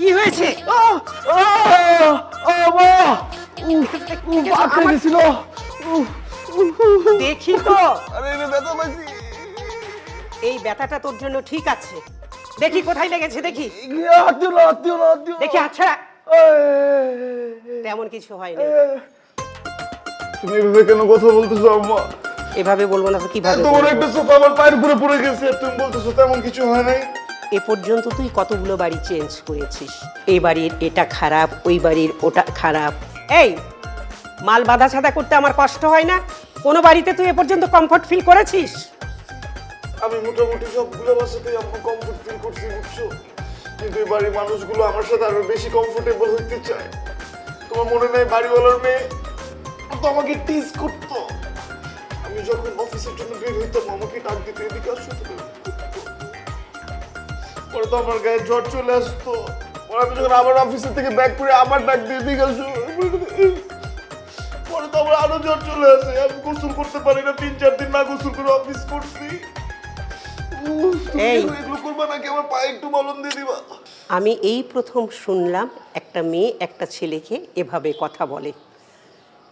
কি হয়েছে? দেখি তো। এই ব্যথাটা তোর জন্য ঠিক আছে। দেখি কোথায় লেগেছে, দেখি দেখি। আচ্ছা, তেমন কিছু হয়নি। তুমি এভাবে কেন কথা বলতেছো আম্মা? এভাবে বলবো না তো কিভাবে? তোমার একটা সোফা আমার পায়ের উপরে পড়ে গেছে, তুমি বলতেছো তেমন কিছু হয় নাই। এ পর্যন্ত তুই কতগুলো বাড়ি চেঞ্জ করেছিস। এই বাড়ির এটা খারাপ, ওই বাড়ির ওটা খারাপ। এই মাল বাঁধা ছাদা করতে আমার কষ্ট হয় না? কোনো বাড়িতে তুই এ পর্যন্ত কমফর্ট ফিল করেছিস? আমি মোটামুটি সবগুলো বাসাতেই আমার কমফর্ট ফিল করছি, বুঝছো? কিন্তু এই বাড়ির মানুষগুলো আমার সাথে আরো বেশি কমফোর্টেবল হতে চায়। তোমার মনে নেই বাড়িওয়ালার মেয়ে তো আমাকে টিজ করতো? আমি যখন অফিসের জন্য বের হইতাম আমাকে ডাক দিতে, এদিকে আসো। পরে তো আমার গায়ে জ্বর চলে আসতো। পরে আমি যখন আবার অফিসের থেকে ব্যাক করে আবার ডাক দিয়ে এদিকে আসো। পরে তো আমার আরো জ্বর চলে আসে। আমি গোসল করতে পারি না, 3-4 দিন না গোসল করে অফিস করছি। এগুলো করবা নাকি? আমার পায়ে একটু মলম দিয়ে দিবা। আমি এই প্রথম শুনলাম একটা মেয়ে একটা ছেলেকে এভাবে কথা বলে।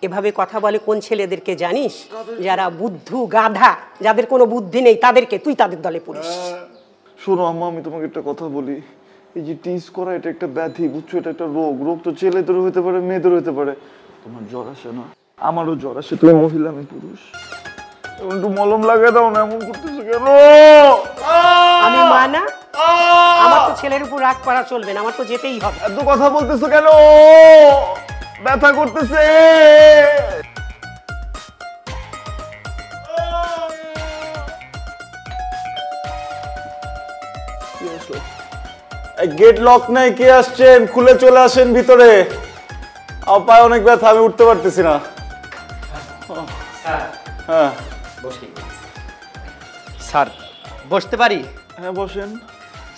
এভাবে কথা বলে কোন ছেলেদেরকে জানিস? যারা বুদ্ধু গাধা, যাদের কোনো বুদ্ধি নেই, তাদেরকে। তুই তাদের দলে পড়িস। শোনো আম্মা, আমি তোমাকে একটা কথা বলি। এই যে টিজ করা, এটা একটা ব্যাধি, বুঝছো? এটা একটা রোগ। রোগ তো ছেলেদের হতে পারে, মেয়েদের হতে পারে। তোমার জ্বর আসে না? আমারও জ্বর আসে। তুমি মহিলা, আমি পুরুষ। একটু মলম লাগিয়ে দাও না, এমন করতেছো কেন? আমি মা না? আমার তো ছেলের উপর রাগ করা চলবে না, আমার তো যেতেই হবে। এত কথা বলতেছো কেন? ব্যথা করতেছে। গেট লক নাই, কে আসছেন? খুলে চলে আসেন ভিতরে। আমার পায়ে অনেক ব্যথা, আমি উঠতে পারতেছি না। হ্যাঁ স্যার, বসতে পারি? হ্যাঁ বসেন।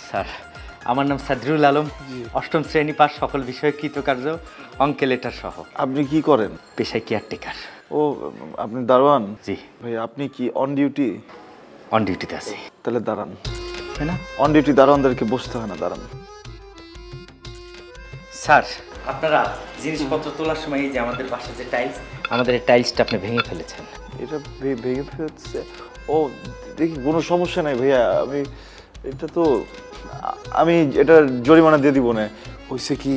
স্যার, আমার নাম সাদরুল আলম, 8ম শ্রেণী পাস, সকল বিষয়ে কৃতকার্য, অঙ্কে লেটার সহ। আপনি কি করেন? পেশায় কেয়ারটেকার। ও, আপনি দারোয়ান? জি। ভাই আপনি কি অন ডিউটি? অন ডিউটিতে আছি। তাহলে দাঁড়ান। তাই না? অন ডিউটি দারোয়ানদেরকে বসতে হয় না, দাঁড়ান। স্যার, আপনারা জিনিসপত্র তোলার সময় এই যে আমাদের বাসায় যে টাইলস, আমাদের এই টাইলসটা আপনি ভেঙে ফেলেছেন। এটা ভেঙে ফেলছে? ও দেখি, কোনো সমস্যা নাই ভাইয়া। আমি এটা জরিমানা দিয়ে দিব না। হয়েছে কি,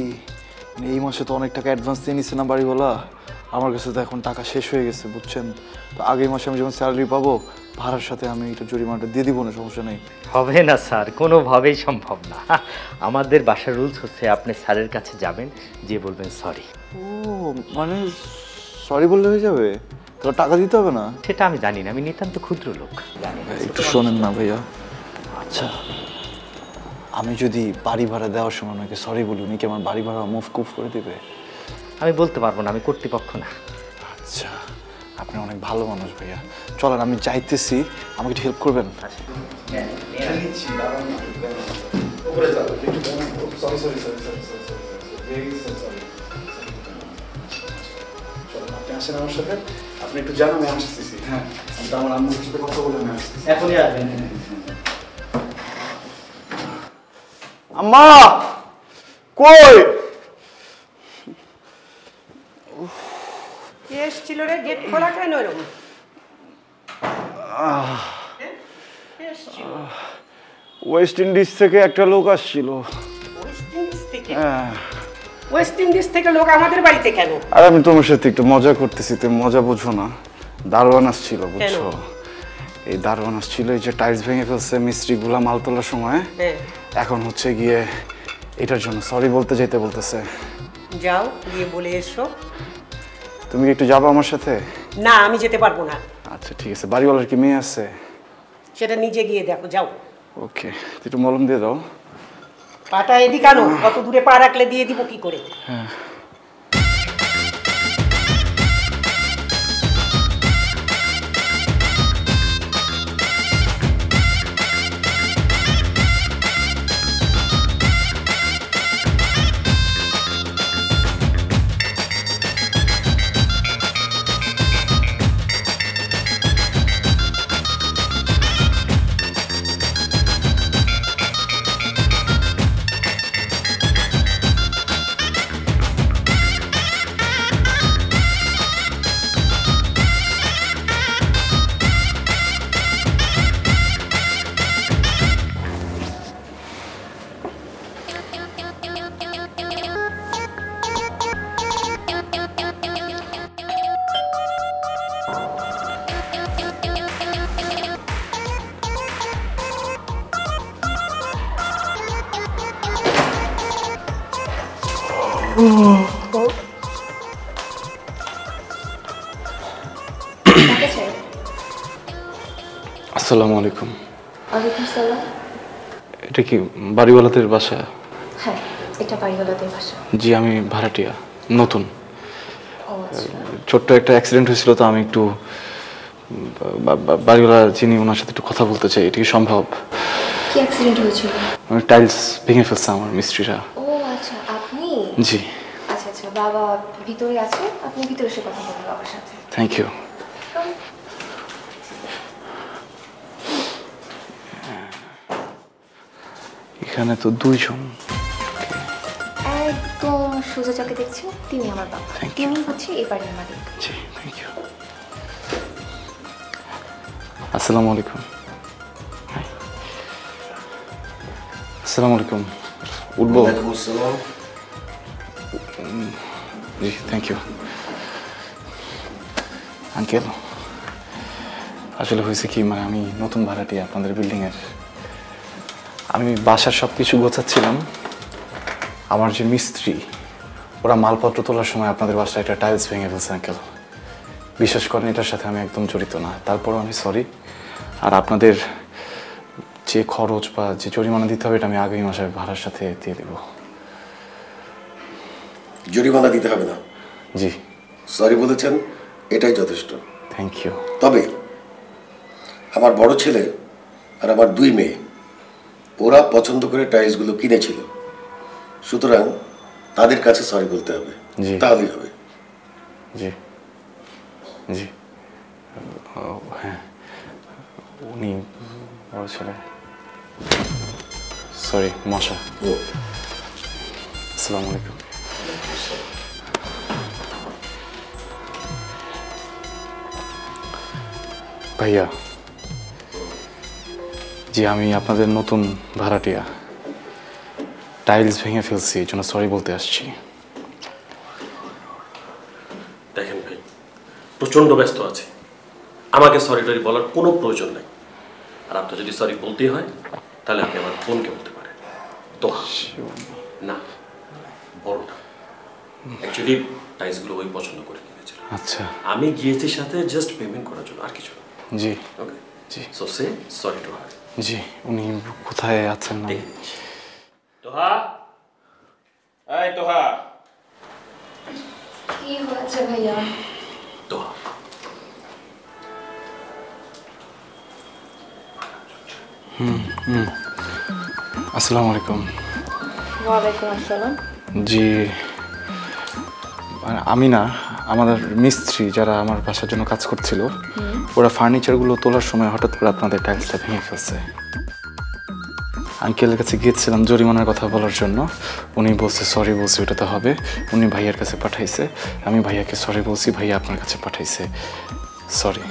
এই মাসে তো অনেক টাকা অ্যাডভান্স দিয়ে নিচ্ছে না বাড়িওয়ালা। আমার কাছে তো এখন টাকা শেষ হয়ে গেছে, বুঝছেন? তো আগের মাসে আমি যখন স্যালারি পাবো, ভাড়ার সাথে আমি এটা জরিমানাটা দিয়ে দিব না, সমস্যা নেই। হবে না স্যার, কোনোভাবেই সম্ভব না। আমাদের বাসার রুলস হচ্ছে আপনি স্যারের কাছে যাবেন, যে বলবেন সরি। ও মানে সরি বললে হয়ে যাবে? তো টাকা দিতে হবে না? সেটা আমি জানি না, আমি নিতান্ত ক্ষুদ্র লোক। একটু শোনেন না ভাইয়া। আচ্ছা, আমি যদি বাড়ি ভাড়া দেওয়ার সময় ওনাকে সরি বলি, উনি কি আমার বাড়ি ভাড়া মুভ করে দেবে? আমি বলতে পারবো না, আমি কর্তৃপক্ষ না। আচ্ছা, আপনি অনেক ভালো মানুষ ভাইয়া। চলেন, আমি যাইতেছি, আমাকে একটু হেল্প করবেন? আপনি একটু জানান, আমি আসতেছি। হ্যাঁ, আমি তো আমার আম্মুর সাথে কথা বলে আমি আসতেছি। এখনই আসবেন। আম্মা কই? কে এসেছিল রে? গেট খোলা কেন এরকম? ওয়েস্ট ইন্ডিজ থেকে একটা লোক আসছিল। ওয়েস্ট ইন্ডিজ থেকে? হ্যাঁ। ওয়েস্ট ইন্ডিজ থেকে লোক আমাদের বাড়িতে কেন? আর আমি তোমার সাথে একটু মজা করতেছি, তুমি মজা বুঝো না। দারোয়ান আসছিল, বুঝছো? এই দারোয়ান আসছিল, এই যে টাইলস ভেঙে ফেলছে মিস্ত্রিগুলা মাল তোলার সময়। এখন হচ্ছে গিয়ে এটার জন্য সরি বলতে যেতে বলতেছে। যাও, গিয়ে বলে এসো। তুমি কি একটু যাবো আমার সাথে? না, আমি যেতে পারবো না। আচ্ছা ঠিক আছে। বাড়িওয়ালার কি মেয়ে আছে? সেটা নিজে গিয়ে দেখো, যাও। ওকে, একটু মলম দিয়ে দাও। পাটা এদিকে আনো, কত দূরে পা রাখলে দিয়ে দিব কি করে? হ্যাঁ। আসসালামু আলাইকুম। ওয়ালাইকুম সালাম। এটা কি বাড়িওয়ালাদের বাসা? হ্যাঁ, এটা বাড়িওয়ালাদের বাসা। জি, আমি ভাড়াটিয়া, নতুন। ও আচ্ছা। ছোট্ট একটা অ্যাক্সিডেন্ট হয়েছিল, তো আমি একটু বাড়িওয়ালা যিনি ওনার সাথে একটু কথা বলতে চাই। এটা কি সম্ভব? কি অ্যাক্সিডেন্ট হয়েছিল? টাইলস ভেঙে ফেলছে আমার মিস্ত্রিরা। ও আচ্ছা, আপনি? জি। আচ্ছা আচ্ছা, বাবা ভিতরে আছে, আপনি ভিতরে এসে কথা বলুন বাবার সাথে। Thank you. এখানে তো দুইজন। একদম সোজা চোখে দেখছেন, তিনি আমার বাবা। তিনি হচ্ছে এই বাড়ির মালিক। জি, থ্যাংক ইউ। আসসালামু আলাইকুম। আসসালামু আলাইকুম। উঠবো? জি, থ্যাংক ইউ। আঙ্কেল, আসলে হয়েছে কি, মানে আমি নতুন ভাড়াটিয়া আপনাদের বিল্ডিংয়ের। আমি বাসার সব কিছু গোছাচ্ছিলাম। আমার যে মিস্ত্রি, ওরা মালপত্র তোলার সময় আপনাদের বাসায় একটা টাইলস ভেঙে ফেলছে আঙ্কেল। বিশ্বাস করেন, এটার সাথে আমি একদম জড়িত না। তারপরও আমি সরি। আর আপনাদের যে খরচ বা যে জরিমানা দিতে হবে, এটা আমি আগামী মাসে ভাড়ার সাথে দিয়ে দেব। জরিমানা দিতে হবে না। জি, সরি বলেছেন, এটাই যথেষ্ট। Thank you. তবে আমার বড় ছেলে আর আমার 2 মেয়ে, ওরা পছন্দ করে টাইলসগুলো কিনেছিল, সুতরাং তাদের কাছে সরি বলতে হবে। জি। তাহলেই হবে। জি জি। ও হ্যাঁ, উনি বড় ছেলে। সরি মশা। ও আসসালামু আলাইকুম। ভাইয়া, জি আমি আপনাদের নতুন ভাড়াটিয়া। টাইলস ভেঙে ফেলছি, এই জন্য সরি বলতে আসছি। দেখেন ভাই, প্রচণ্ড ব্যস্ত আছে, আমাকে সরি টরি বলার কোনো প্রয়োজন নেই। আর আপনার যদি সরি বলতেই হয়, তাহলে আপনি আমার বোনকে বলতে পারেন। তো না, বড়টা অ্যাকচুয়ালি টাইলসগুলো ওই পছন্দ করে কিনেছিল। আচ্ছা। আমি গিয়েছি সাথে জাস্ট পেমেন্ট করার জন্য, আর কিছু না। জি ওকে জি so say sorry to her. জি। উনি কোথায় আছেন না? তোহা, এই তোহা। কি হয়েছে ভাইয়া? তোহা, আসসালামু আলাইকুম। ওয়ালাইকুম আসসালাম। জি, আমি না, আমাদের মিস্ত্রি যারা আমার বাসার জন্য কাজ করছিল, ওরা ফার্নিচারগুলো তোলার সময় হঠাৎ করে আপনাদের টাইলসটা ভেঙে ফেলছে। আঙ্কেলের কাছে গিয়েছিলাম জরিমানার কথা বলার জন্য। উনি বলছে সরি বলছে, ওটা তো হবে। উনি ভাইয়ার কাছে পাঠাইছে, আমি ভাইয়াকে সরি বলছি, ভাইয়া আপনার কাছে পাঠাইছে। সরি।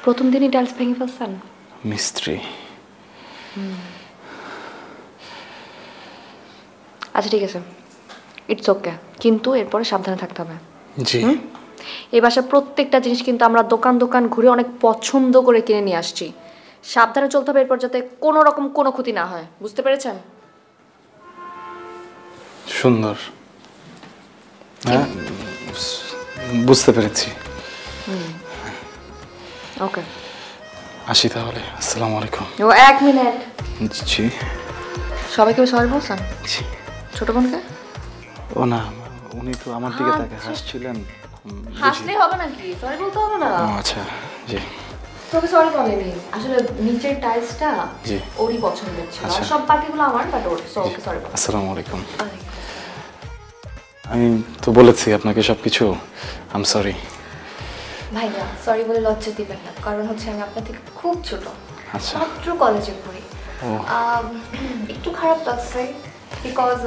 প্রথম দিনই টাইলস ভেঙে ফেলছেন? মিস্ত্রি। আচ্ছা ঠিক আছে, ইটস ওকে, কিন্তু এরপরে সাবধানে থাকতে হবে। জি। এই বাসার প্রত্যেকটা জিনিস কিন্তু আমরা দোকান দোকান ঘুরে অনেক পছন্দ করে কিনে নিয়ে আসছি। সাবধানে চলতে হবে এরপর, যাতে কোনো রকম কোনো ক্ষতি না হয়। বুঝতে পেরেছেন? সুন্দর। হ্যাঁ, বুঝতে পেরেছি। ওকে, আসি তাহলে। আসসালামু আলাইকুম। ও 1 মিনিট। জি সবাইকে সরি বলছেন? জি। ছোট বোনকে? ও না, উনি তো আমার দিকে তাকে হাসছিলেন। হাসলে হবে নাকি? সরি বলতে হবে না? ও আচ্ছা, জি। তবে সরি বলেনি, আসলে নিচের টাইলসটা জি। ওরই পছন্দের ছিল, আচ্ছা। আর সব বাকিগুলো আমার, বাট ওর, সো ওকে সরি বল। আসসালামু আলাইকুম। আমি তো বলেছি আপনাকে সব কিছু। আম সরি। ভাইয়া সরি বলে লজ্জা দিবেন না, কারণ হচ্ছে আমি আপনার থেকে খুব ছোট, আচ্ছা। মাত্র কলেজে পড়ি। একটু খারাপ লাগছে, বিকজ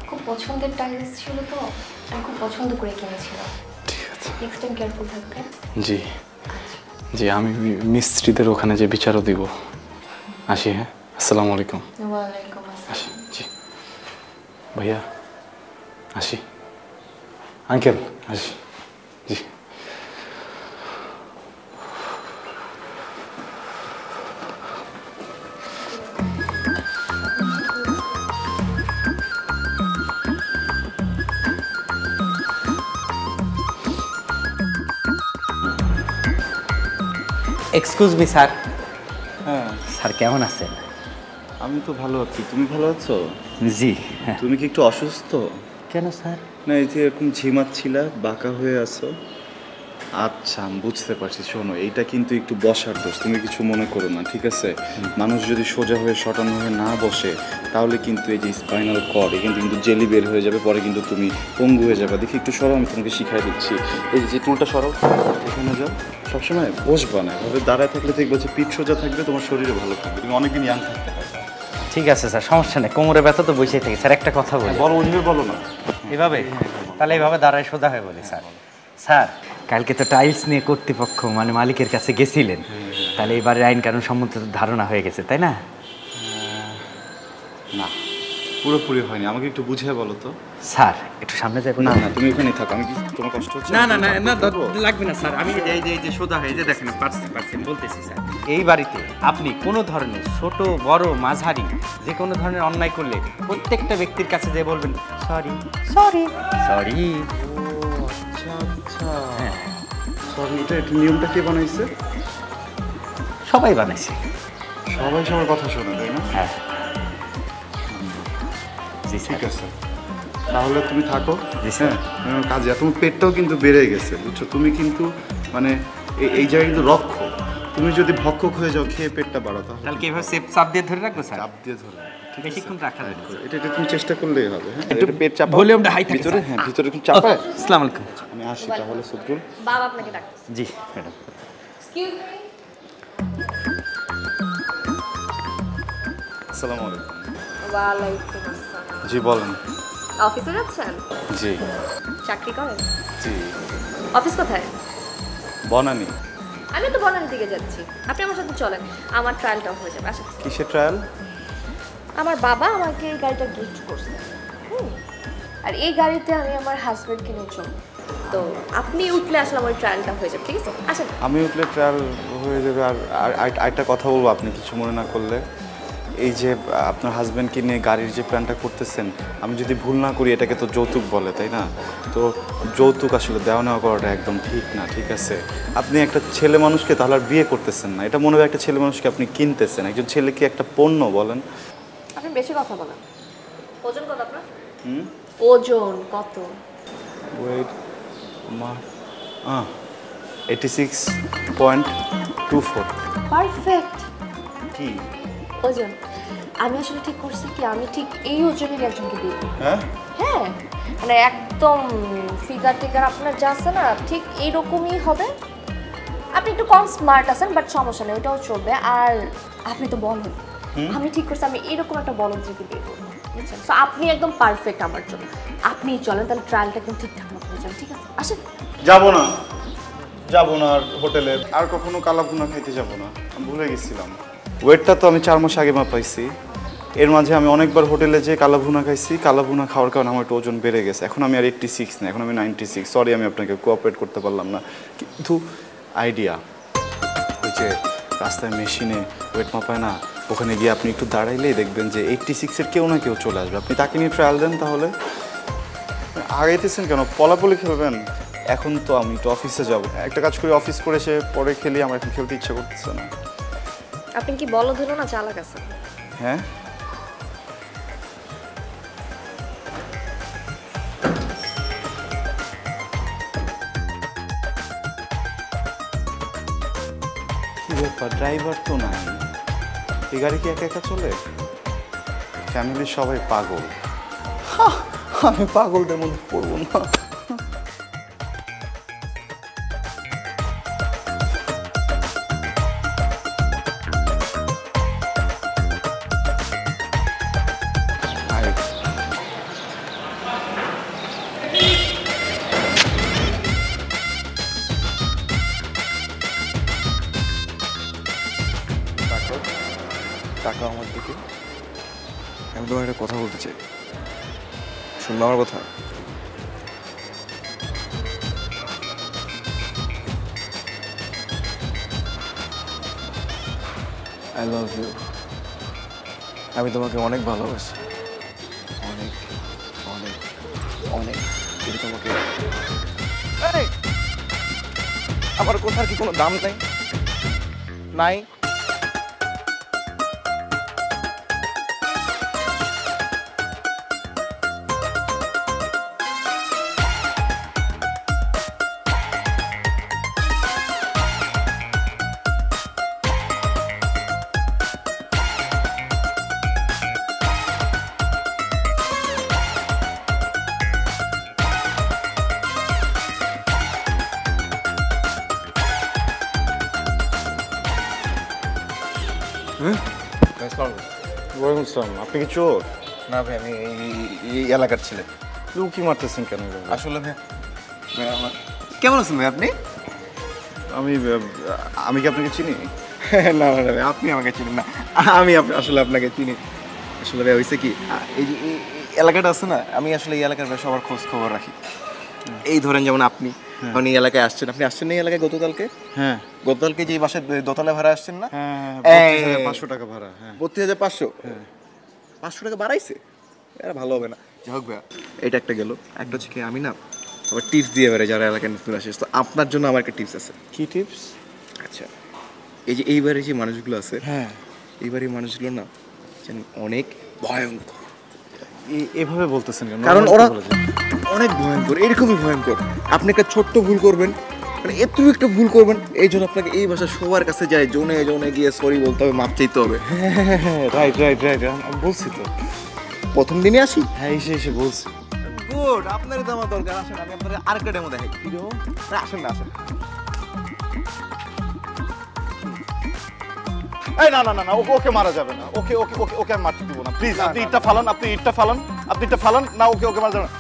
খুব পছন্দের টাইলস ছিল, তো আমি খুব পছন্দ করে কিনেছিলাম। ঠিক আছে। নেক্সট টাইম কেয়ারফুল থাকবেন। জি জি, আমি মিস্ত্রিদের ওখানে যে বিচারও দিব। আসি। হ্যাঁ, আসসালামু আলাইকুম। ওয়ালাইকুম আসসালাম। আসি। জি ভাইয়া, আসি। আঙ্কেল, আসি। জি। Excuse me sir. হ্যাঁ স্যার কেমন আছেন? আমি তো ভালো আছি, তুমি ভালো আছো? জি। তুমি কি একটু অসুস্থ? কেন স্যার? না এই যে এরকম ঝিমাচ্ছিলা, বাঁকা হয়ে আছো। আচ্ছা আমি বুঝতে পারছি, শোনো এইটা কিন্তু একটু বসার দোষ, তুমি কিছু মনে করো না, ঠিক আছে? মানুষ যদি সোজা হয়ে শটানো হয়ে না বসে তাহলে কিন্তু এই যে স্পাইনাল কর্ড কিন্তু জেলি বের হয়ে যাবে, পরে কিন্তু তুমি পঙ্গু হয়ে যাবে। দেখি একটু সরাও, আমি তোমাকে শিখাই দিচ্ছি। এই যে টুলটা সরাও, এখানে যাও। সবসময় বসবা না, এভাবে দাঁড়ায় থাকলে দেখবে যে পিঠ সোজা থাকবে, তোমার শরীরে ভালো থাকবে, তুমি অনেকদিন ইয়াং থাকতে পারবে। ঠিক আছে স্যার, সমস্যা নেই, কোমরে ব্যথা তো বসেই থাকে। স্যার একটা কথা বলি। বলো, অন্য বলো না। এভাবে? তাহলে এইভাবে দাঁড়ায় সোজা হয়ে বলি। স্যার কালকে তো টাইলস নিয়ে কর্তৃপক্ষ মানে মালিকের কাছে গেছিলেন, তাহলে এবারে আইন কানুন সম্বন্ধে ধারণা হয়ে গেছে, তাই না? না পুরোপুরি হয়নি, আমাকে একটু বুঝিয়ে বলো তো। স্যার একটু সামনে যাবো? না না তুমি এখানেই থাকো, আমি কি তোমার কষ্ট হচ্ছে? না না না না লাগবে না স্যার, আমি এই যে সোজা হয়ে যে দেখেন পারছেন বলতেছি স্যার। এই বাড়িতে আপনি কোনো ধরনের ছোট বড় মাঝারি যে কোনো ধরনের অন্যায় করলে প্রত্যেকটা ব্যক্তির কাছে যে বলবেন সরি সরি সরি। আচ্ছা আচ্ছা, সরি, এটা নিয়মটা কে বানাইছে? সবাই বানাইছে। সবাই সবার কথা শোনে, তাই না? হ্যাঁ জি ঠিক আছে, তাহলে তুমি থাকো। জি স্যার। হ্যাঁ কাজে তোমার পেটটাও কিন্তু বেড়ে গেছে, বুঝছো? তুমি কিন্তু মানে এই জায়গায় কিন্তু রক্ষক, তুমি যদি ভক্ষক হয়ে যাও খেয়ে পেটটা বাড়াও তাহলে কি এভাবে চাপ দিয়ে ধরে রাখবো স্যার? চাপ দিয়ে ধরো, ঠিক আছে? বেশিক্ষণ রাখা যাবে না। এটা তুমি চেষ্টা করলেই হবে। হ্যাঁ একটু পেট চাপা, ভলিউমটা হাই থাকে ভিতরে, হ্যাঁ ভিতরে একটু চাপায়। আসসালামু আলাইকুম। আমি আসি তাহলে সদরুল। বাবা আপনাকে ডাকতেছে। জি ম্যাডাম। Excuse me. আসসালামু আলাইকুম। ওয়ালাইকুম আসসালাম। জি বলেন। অফিসে যাচ্ছেন? জি চাকরি করেন? জি। অফিস কোথায়? বনানি। আমি তো বনানীর দিকে যাচ্ছি, আপনি আমার সাথে চলেন, আমার ট্রায়ালটাও হয়ে যাবে। আসেন। কিসের ট্রায়াল? আমার বাবা আমাকে এই গাড়িটা গিফট করছে, আর এই গাড়িতে আমি আমার হাজবেন্ডকে নিয়ে চলব, তো আপনি উঠলে আসলে আমার ট্রায়ালটা হয়ে যাবে, ঠিক আছে? আসেন। আমি উঠলে ট্রায়াল হয়ে যাবে। আর একটা কথা বলবো, আপনি কিছু মনে না করলে। এই যে আপনার হাজব্যান্ডকে নিয়ে গাড়ির যে প্ল্যানটা করতেছেন, আমি যদি ভুল না করি এটাকে তো যৌতুক বলে, তাই না? তো যৌতুক আসলে দেওয়া নেওয়া করাটা একদম ঠিক না, ঠিক আছে? আপনি একটা ছেলে মানুষকে তাহলে আর বিয়ে করতেছেন না, এটা মনে হয় একটা ছেলে মানুষকে আপনি কিনতেছেন। একজন ছেলে কি একটা পণ্য বলেন? আপনি বেশি কথা বলেন। ওজন কত আপনার? ওজন কত? ওয়েট মা 86.24। পারফেক্ট। কি ওজন আমি আসলে ঠিক করছি কি, আমি ঠিক এই ওজনের একজনকে বিয়ে করব। হ্যাঁ হ্যাঁ, মানে একদম ফিগার টিগার আপনার যা আছে না ঠিক এইরকমই হবে। আপনি একটু কম স্মার্ট আছেন, বাট সমস্যা নেই, ওটাও চলবে। আর আপনি তো বলদ, আমি ঠিক করছি আমি এরকম একটা বলদকে বিয়ে করবো, বুঝছেন? সো আপনি একদম পারফেক্ট আমার জন্য। আপনি চলেন, তাহলে ট্রায়ালটা একদম ঠিকঠাক মতো হয়ে যাবে, ঠিক আছে? আসেন। যাবো না, যাবো না আর হোটেলে আর কখনো কালাভুনা খাইতে যাবো না, আমি ভুলে গেছিলাম। ওয়েটটা তো আমি 4 মাস আগে মাপাইছি, এর মাঝে আমি অনেকবার হোটেলে যেয়ে কালাভুনা খাইছি, কালাভুনা খাওয়ার কারণে আমার একটু ওজন বেড়ে গেছে। এখন আমি আর 86 না, এখন আমি 96। সরি আমি আপনাকে কোঅপারেট করতে পারলাম না, কিন্তু আইডিয়া ওই যে রাস্তায় মেশিনে ওয়েট মাপায় না, ওখানে গিয়ে আপনি একটু দাঁড়াইলেই দেখবেন যে 86-এর কেউ না কেউ চলে আসবে। আপনি তাকে নিয়ে ট্রায়াল দেন, তাহলে আগাইতেছেন কেন? পলাপলি খেলবেন? এখন তো আমি তো অফিসে যাব, একটা কাজ করি অফিস করে এসে পরে খেলি, আমার এখন খেলতে ইচ্ছা করতেছে না। আপনি কি বলদ হলো না চালাক আছেন? হ্যাঁ কি ব্যাপার, ড্রাইভার তো নাই, এই গাড়ি কি একা একা চলে? ফ্যামিলির সবাই পাগল, আমি পাগলদের মধ্যে পড়বো না। টাকা আমার দিকে, আমি তোমার একটা কথা বলতে চাই, শুনবো আমার কথা? I love you. আমি তোমাকে অনেক ভালোবাসি, অনেক অনেক অনেক। যদি তোমাকে আমার কথার কি কোনো দাম নাই? নাই। ওয়ালাইকুম আসসালাম। আপনি কি চোর? না ভাই, আমি এই এলাকার ছেলে। কি মারতেছেন কেন? আসলে ভাই কেমন আছেন ভাই আপনি? আমি কি আপনাকে চিনি? না না ভাই, আপনি আমাকে চিনেন না, আমি আসলে আপনাকে চিনি। আসলে ভাই হয়েছে কি, এই যে এই এলাকাটা আছে না, আমি আসলে এই এলাকার ভাই সবার খোঁজ খবর রাখি। এই ধরেন যেমন আপনি এখন এই এলাকায় আসছেন, আপনি আসছেন না এই এলাকায় গতকালকে? হ্যাঁ, গতকালকে যে বাসায় দোতলা ভাড়া আসছেন না? হ্যাঁ, 500 টাকা ভাড়া। হ্যাঁ, 32,500। 500 টাকা বাড়াইছে? এটা ভালো হবে না। যাই হোক ভাই, এটা একটা গেল। একটা হচ্ছে কি, আমি না আবার টিপস দিয়ে বেড়ে যারা এলাকায় নতুন আসে, তো আপনার জন্য আমার একটা টিপস আছে। কি টিপস? আচ্ছা, এই যে এইবারে যে মানুষগুলো আছে, হ্যাঁ, এইবারে মানুষগুলো না অনেক ভয়ঙ্কর। এভাবে বলতেছেন কেন? কারণ ওরা অনেক ভয়ঙ্কর, এরকমই ভয়ঙ্কর। আপনি একটা ছোট্ট ভুল করবেন, মানে এত একটা ভুল করবেন, এই জন্য আপনাকে এই ভাষা সবার কাছে যায়, জনে জনে গিয়ে সরি বলতে হবে, মাপ চাইতে হবে। রাইট রাইট রাইট, আমি বলছি তো প্রথম দিনে আসি। হ্যাঁ, এসে বলছি। গুড, আপনারই তো আমার দরকার। আসেন, আমি আপনাদের আরেকটা ডেমো দেখাই। কি ডেমো? আসেন না, আসেন। এই না না না না, ওকে মারা যাবে না। ওকে ওকে ওকে ওকে আমি মারতে দিব না, প্লিজ। আপনি ইটটা ফালান, আপনি ইটটা ফালান না। ওকে মারা যাবে না।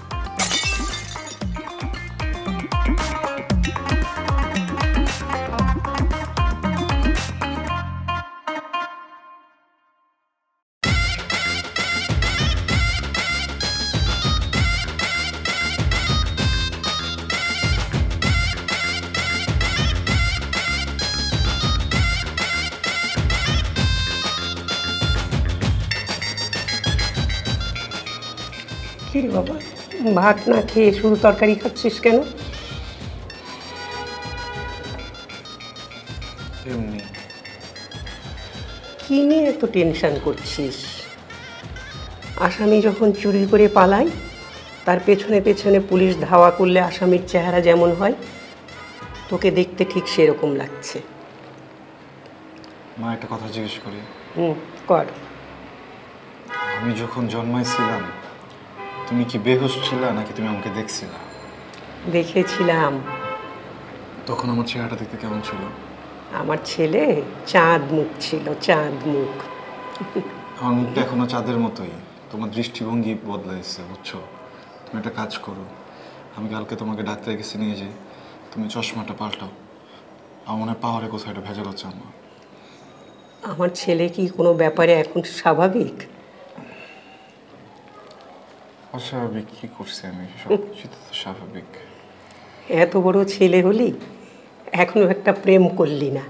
কি রে বাবা, ভাত না খেয়ে শুধু তরকারি খাচ্ছিস কেন? এমনি। কি নিয়ে এত টেনশন করছিস? আসামি যখন চুরি করে পালায়, তার পেছনে পেছনে পুলিশ ধাওয়া করলে আসামির চেহারা যেমন হয়, তোকে দেখতে ঠিক সেরকম লাগছে। মা, একটা কথা জিজ্ঞেস করি? কর। আমি যখন জন্মাইছিলাম তুমি কি বেহুশ ছিলা নাকি তুমি আমাকে দেখছিলা? দেখেছিলাম। তখন আমার চেহারাটা দেখতে কেমন ছিল? আমার ছেলে চাঁদ মুখ ছিল, চাঁদ মুখ। আমার মুখটা এখনো চাঁদের মতোই। তোমার দৃষ্টিভঙ্গি বদলাইছে, বুঝছো? তুমি একটা কাজ করো, আমি কালকে তোমাকে ডাক্তারের কাছে নিয়ে যাই, তুমি চশমাটা পাল্টাও। আমার মনে হয় পাহাড়ে কোথাও একটা ভেজাল হচ্ছে। আমার ছেলে কি কোনো ব্যাপারে এখন স্বাভাবিক? অস্বাভাবিক কি করছি আমি? সব কিছু তো স্বাভাবিক। এত বড় ছেলে হলি এখনো একটা প্রেম করলি না,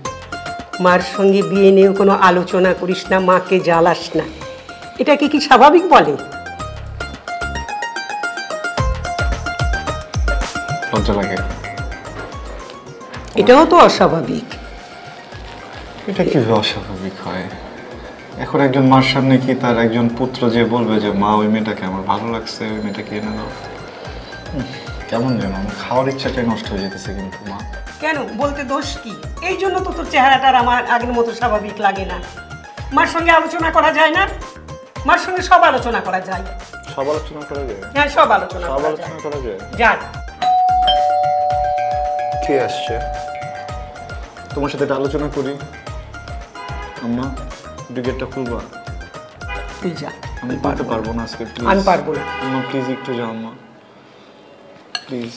মার সঙ্গে বিয়ে নিয়েও কোনো আলোচনা করিস না, মাকে জ্বালাস না, এটাকে কি স্বাভাবিক বলে? লজ্জা লাগে। এটাও তো অস্বাভাবিক। এটা কিভাবে অস্বাভাবিক হয়? এখন একজন মার সামনে কি তার একজন পুত্র যে বলবে যে মা ওই মেয়েটাকে আমার ভালো লাগছে, ওই মেয়েটাকে এনে দাও? কেমন যেন আমার খাওয়ার ইচ্ছাটাই নষ্ট হয়ে যেতেছে। কিন্তু মা, কেন বলতে দোষ কি? এই জন্য তো তোর চেহারাটার আমার আগের মতো স্বাভাবিক লাগে না। মার সঙ্গে আলোচনা করা যায় না? মার সঙ্গে সব আলোচনা করা যায়। সব আলোচনা করা যায়? হ্যাঁ, সব আলোচনা করা যায়। যাক, ঠিক আসছে, তোমার সাথে একটা আলোচনা করি। আম্মা, গেটটা খুলবা? তুই যা। আমি পারতে পারবো না আজকে, প্লিজ। আমি পারবো না। আম্মা প্লিজ একটু যাও আম্মা, প্লিজ।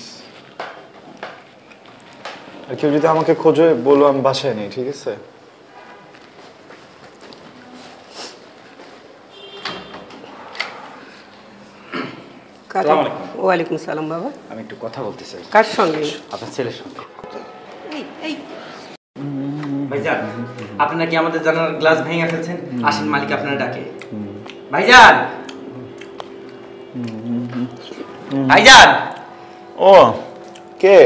আর কেউ যদি আমাকে খোঁজে বলো আমি বাসায় নেই, ঠিক আছে? ওয়ালাইকুম সালাম বাবা। আমি একটু কথা বলতে চাই। কার সঙ্গে? আপনার ছেলের সঙ্গে। এই ভাইজান, আপনি নাকি আমাদের জানালার গ্লাস ভেঙে ফেলছেন। আসেন, মালিক আপনারা ডাকে। ভাইজান, ভাইজান। ও কে?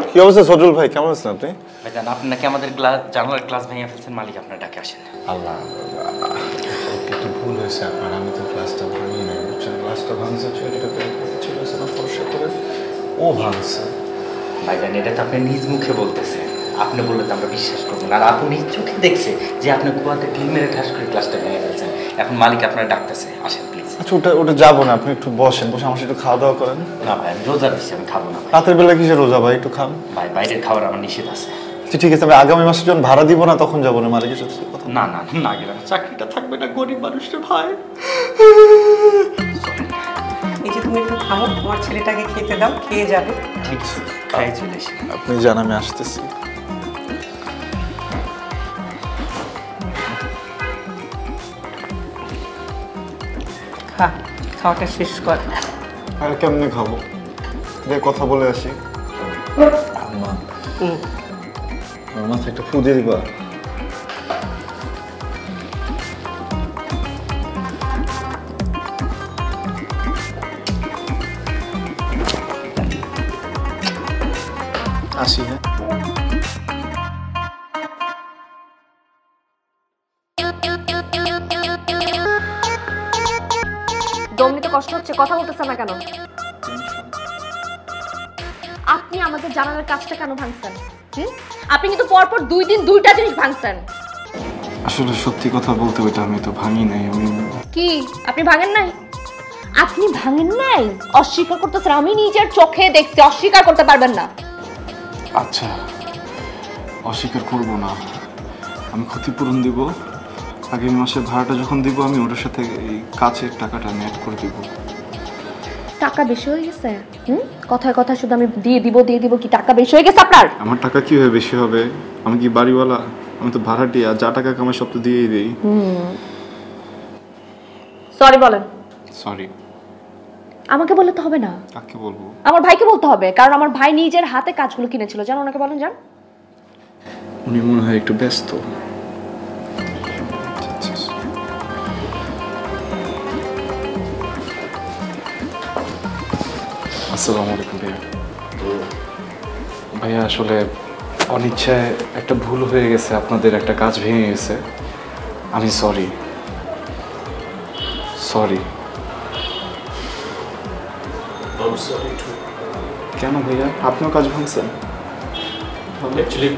কি অবস্থা সজল ভাই, কেমন আছেন আপনি? ভাইজান আপনি নাকি আমাদের জানালার গ্লাস ভেঙে ফেলছেন, মালিক আপনার ডাকে আসেন। আল্লাহ, একটু ভুল হয়েছে আপনার, আমি তো গ্লাসটা ভাঙি নাই, বুঝছেন? গ্লাসটা ভাঙছে ছেলেটা ছিল না ফর্সা করে, ও ভাঙছে। ভাইজান এটা তো আপনি নিজ মুখে বলতেছেন, আপনি বললে তো আমরা বিশ্বাস করবো না। আর আপনি নিজ চোখে দেখছে যে আপনি কুয়াতে ঢিল মেরে ঠাস করে গ্লাসটা ভেঙে ফেলছেন। এখন মালিক আপনার ডাকতেছে, আসেন প্লিজ। আচ্ছা ওটা যাবো না, আপনি একটু বসেন, বসে আমার সাথে একটু খাওয়া দাওয়া করেন। না ভাই, আমি রোজা দিচ্ছি, আমি খাবো না। রাতের বেলা কিসে রোজা ভাই? একটু খান ভাই, বাইরের খাবার আমার নিষেধ আছে। আচ্ছা ঠিক আছে, আমি আগামী মাসে যখন ভাড়া দিব না তখন যাবো না মালিকের সাথে কথা। না না না গেলাম, চাকরিটা থাকবে না, গরিব মানুষের ভাই। এই যে তুমি একটু খাও, তোমার ছেলেটাকে খেতে দাও, খেয়ে যাবে। ঠিক আছে, খাই চলে এসে। আপনি জান আমি আসতেছি। খা, খাওয়াটা শেষ কর। আর কেমনে খাবো? যে কথা বলে আসি। আম্মা, আমার মাথায় একটা ফু দিয়ে দিবা? আসি। হ্যাঁ, দম নিতে কষ্ট হচ্ছে, কথা বলতেছেন না কেন? আপনি আমাদের জানালার কাজটা কেন ভাঙছেন? আপনি কিন্তু পরপর 2 দিন 2টা জিনিস ভাঙছেন। আসলে সত্যি কথা বলতে ওইটা আমি তো ভাঙি নাই। আমি কি আপনি ভাঙেন নাই? আপনি ভাঙেন নাই অস্বীকার করতেছেন? আমি নিজের চোখে দেখছি, অস্বীকার করতে পারবেন না। আচ্ছা, অস্বীকার করব না, আমি ক্ষতিপূরণ দিব। আগামী মাসে ভাড়াটা যখন দিব আমি ওটার সাথে এই কাছের টাকাটা আমি অ্যাড করে দিব। টাকা বেশি হয়ে গেছে? কথায় কথায় শুধু আমি দিয়ে দিব কি টাকা বেশি হয়ে গেছে আপনার? আমার টাকা কিভাবে বেশি হবে? আমি কি বাড়িওয়ালা? আমি তো ভাড়াটিয়া, যা টাকা কামাই সব তো দিয়েই দেই। সরি বলেন। সরি। আমাকে বলতে হবে না। কাকে বলবো? আমার ভাইকে বলতে হবে, কারণ আমার ভাই নিজের হাতে কাজগুলো কিনেছিল। জান, ওনাকে বলেন। যান। উনি মনে হয় একটু ব্যস্ত। আসসালামু আলাইকুম ভাইয়া। ভাইয়া আসলে অনিচ্ছায় একটা ভুল হয়ে গেছে, আপনাদের একটা কাজ ভেঙে গেছে। আমি সরি। কেন ভাইয়া, আপনিও কাজ ভাঙছেন? অ্যাকচুয়ালি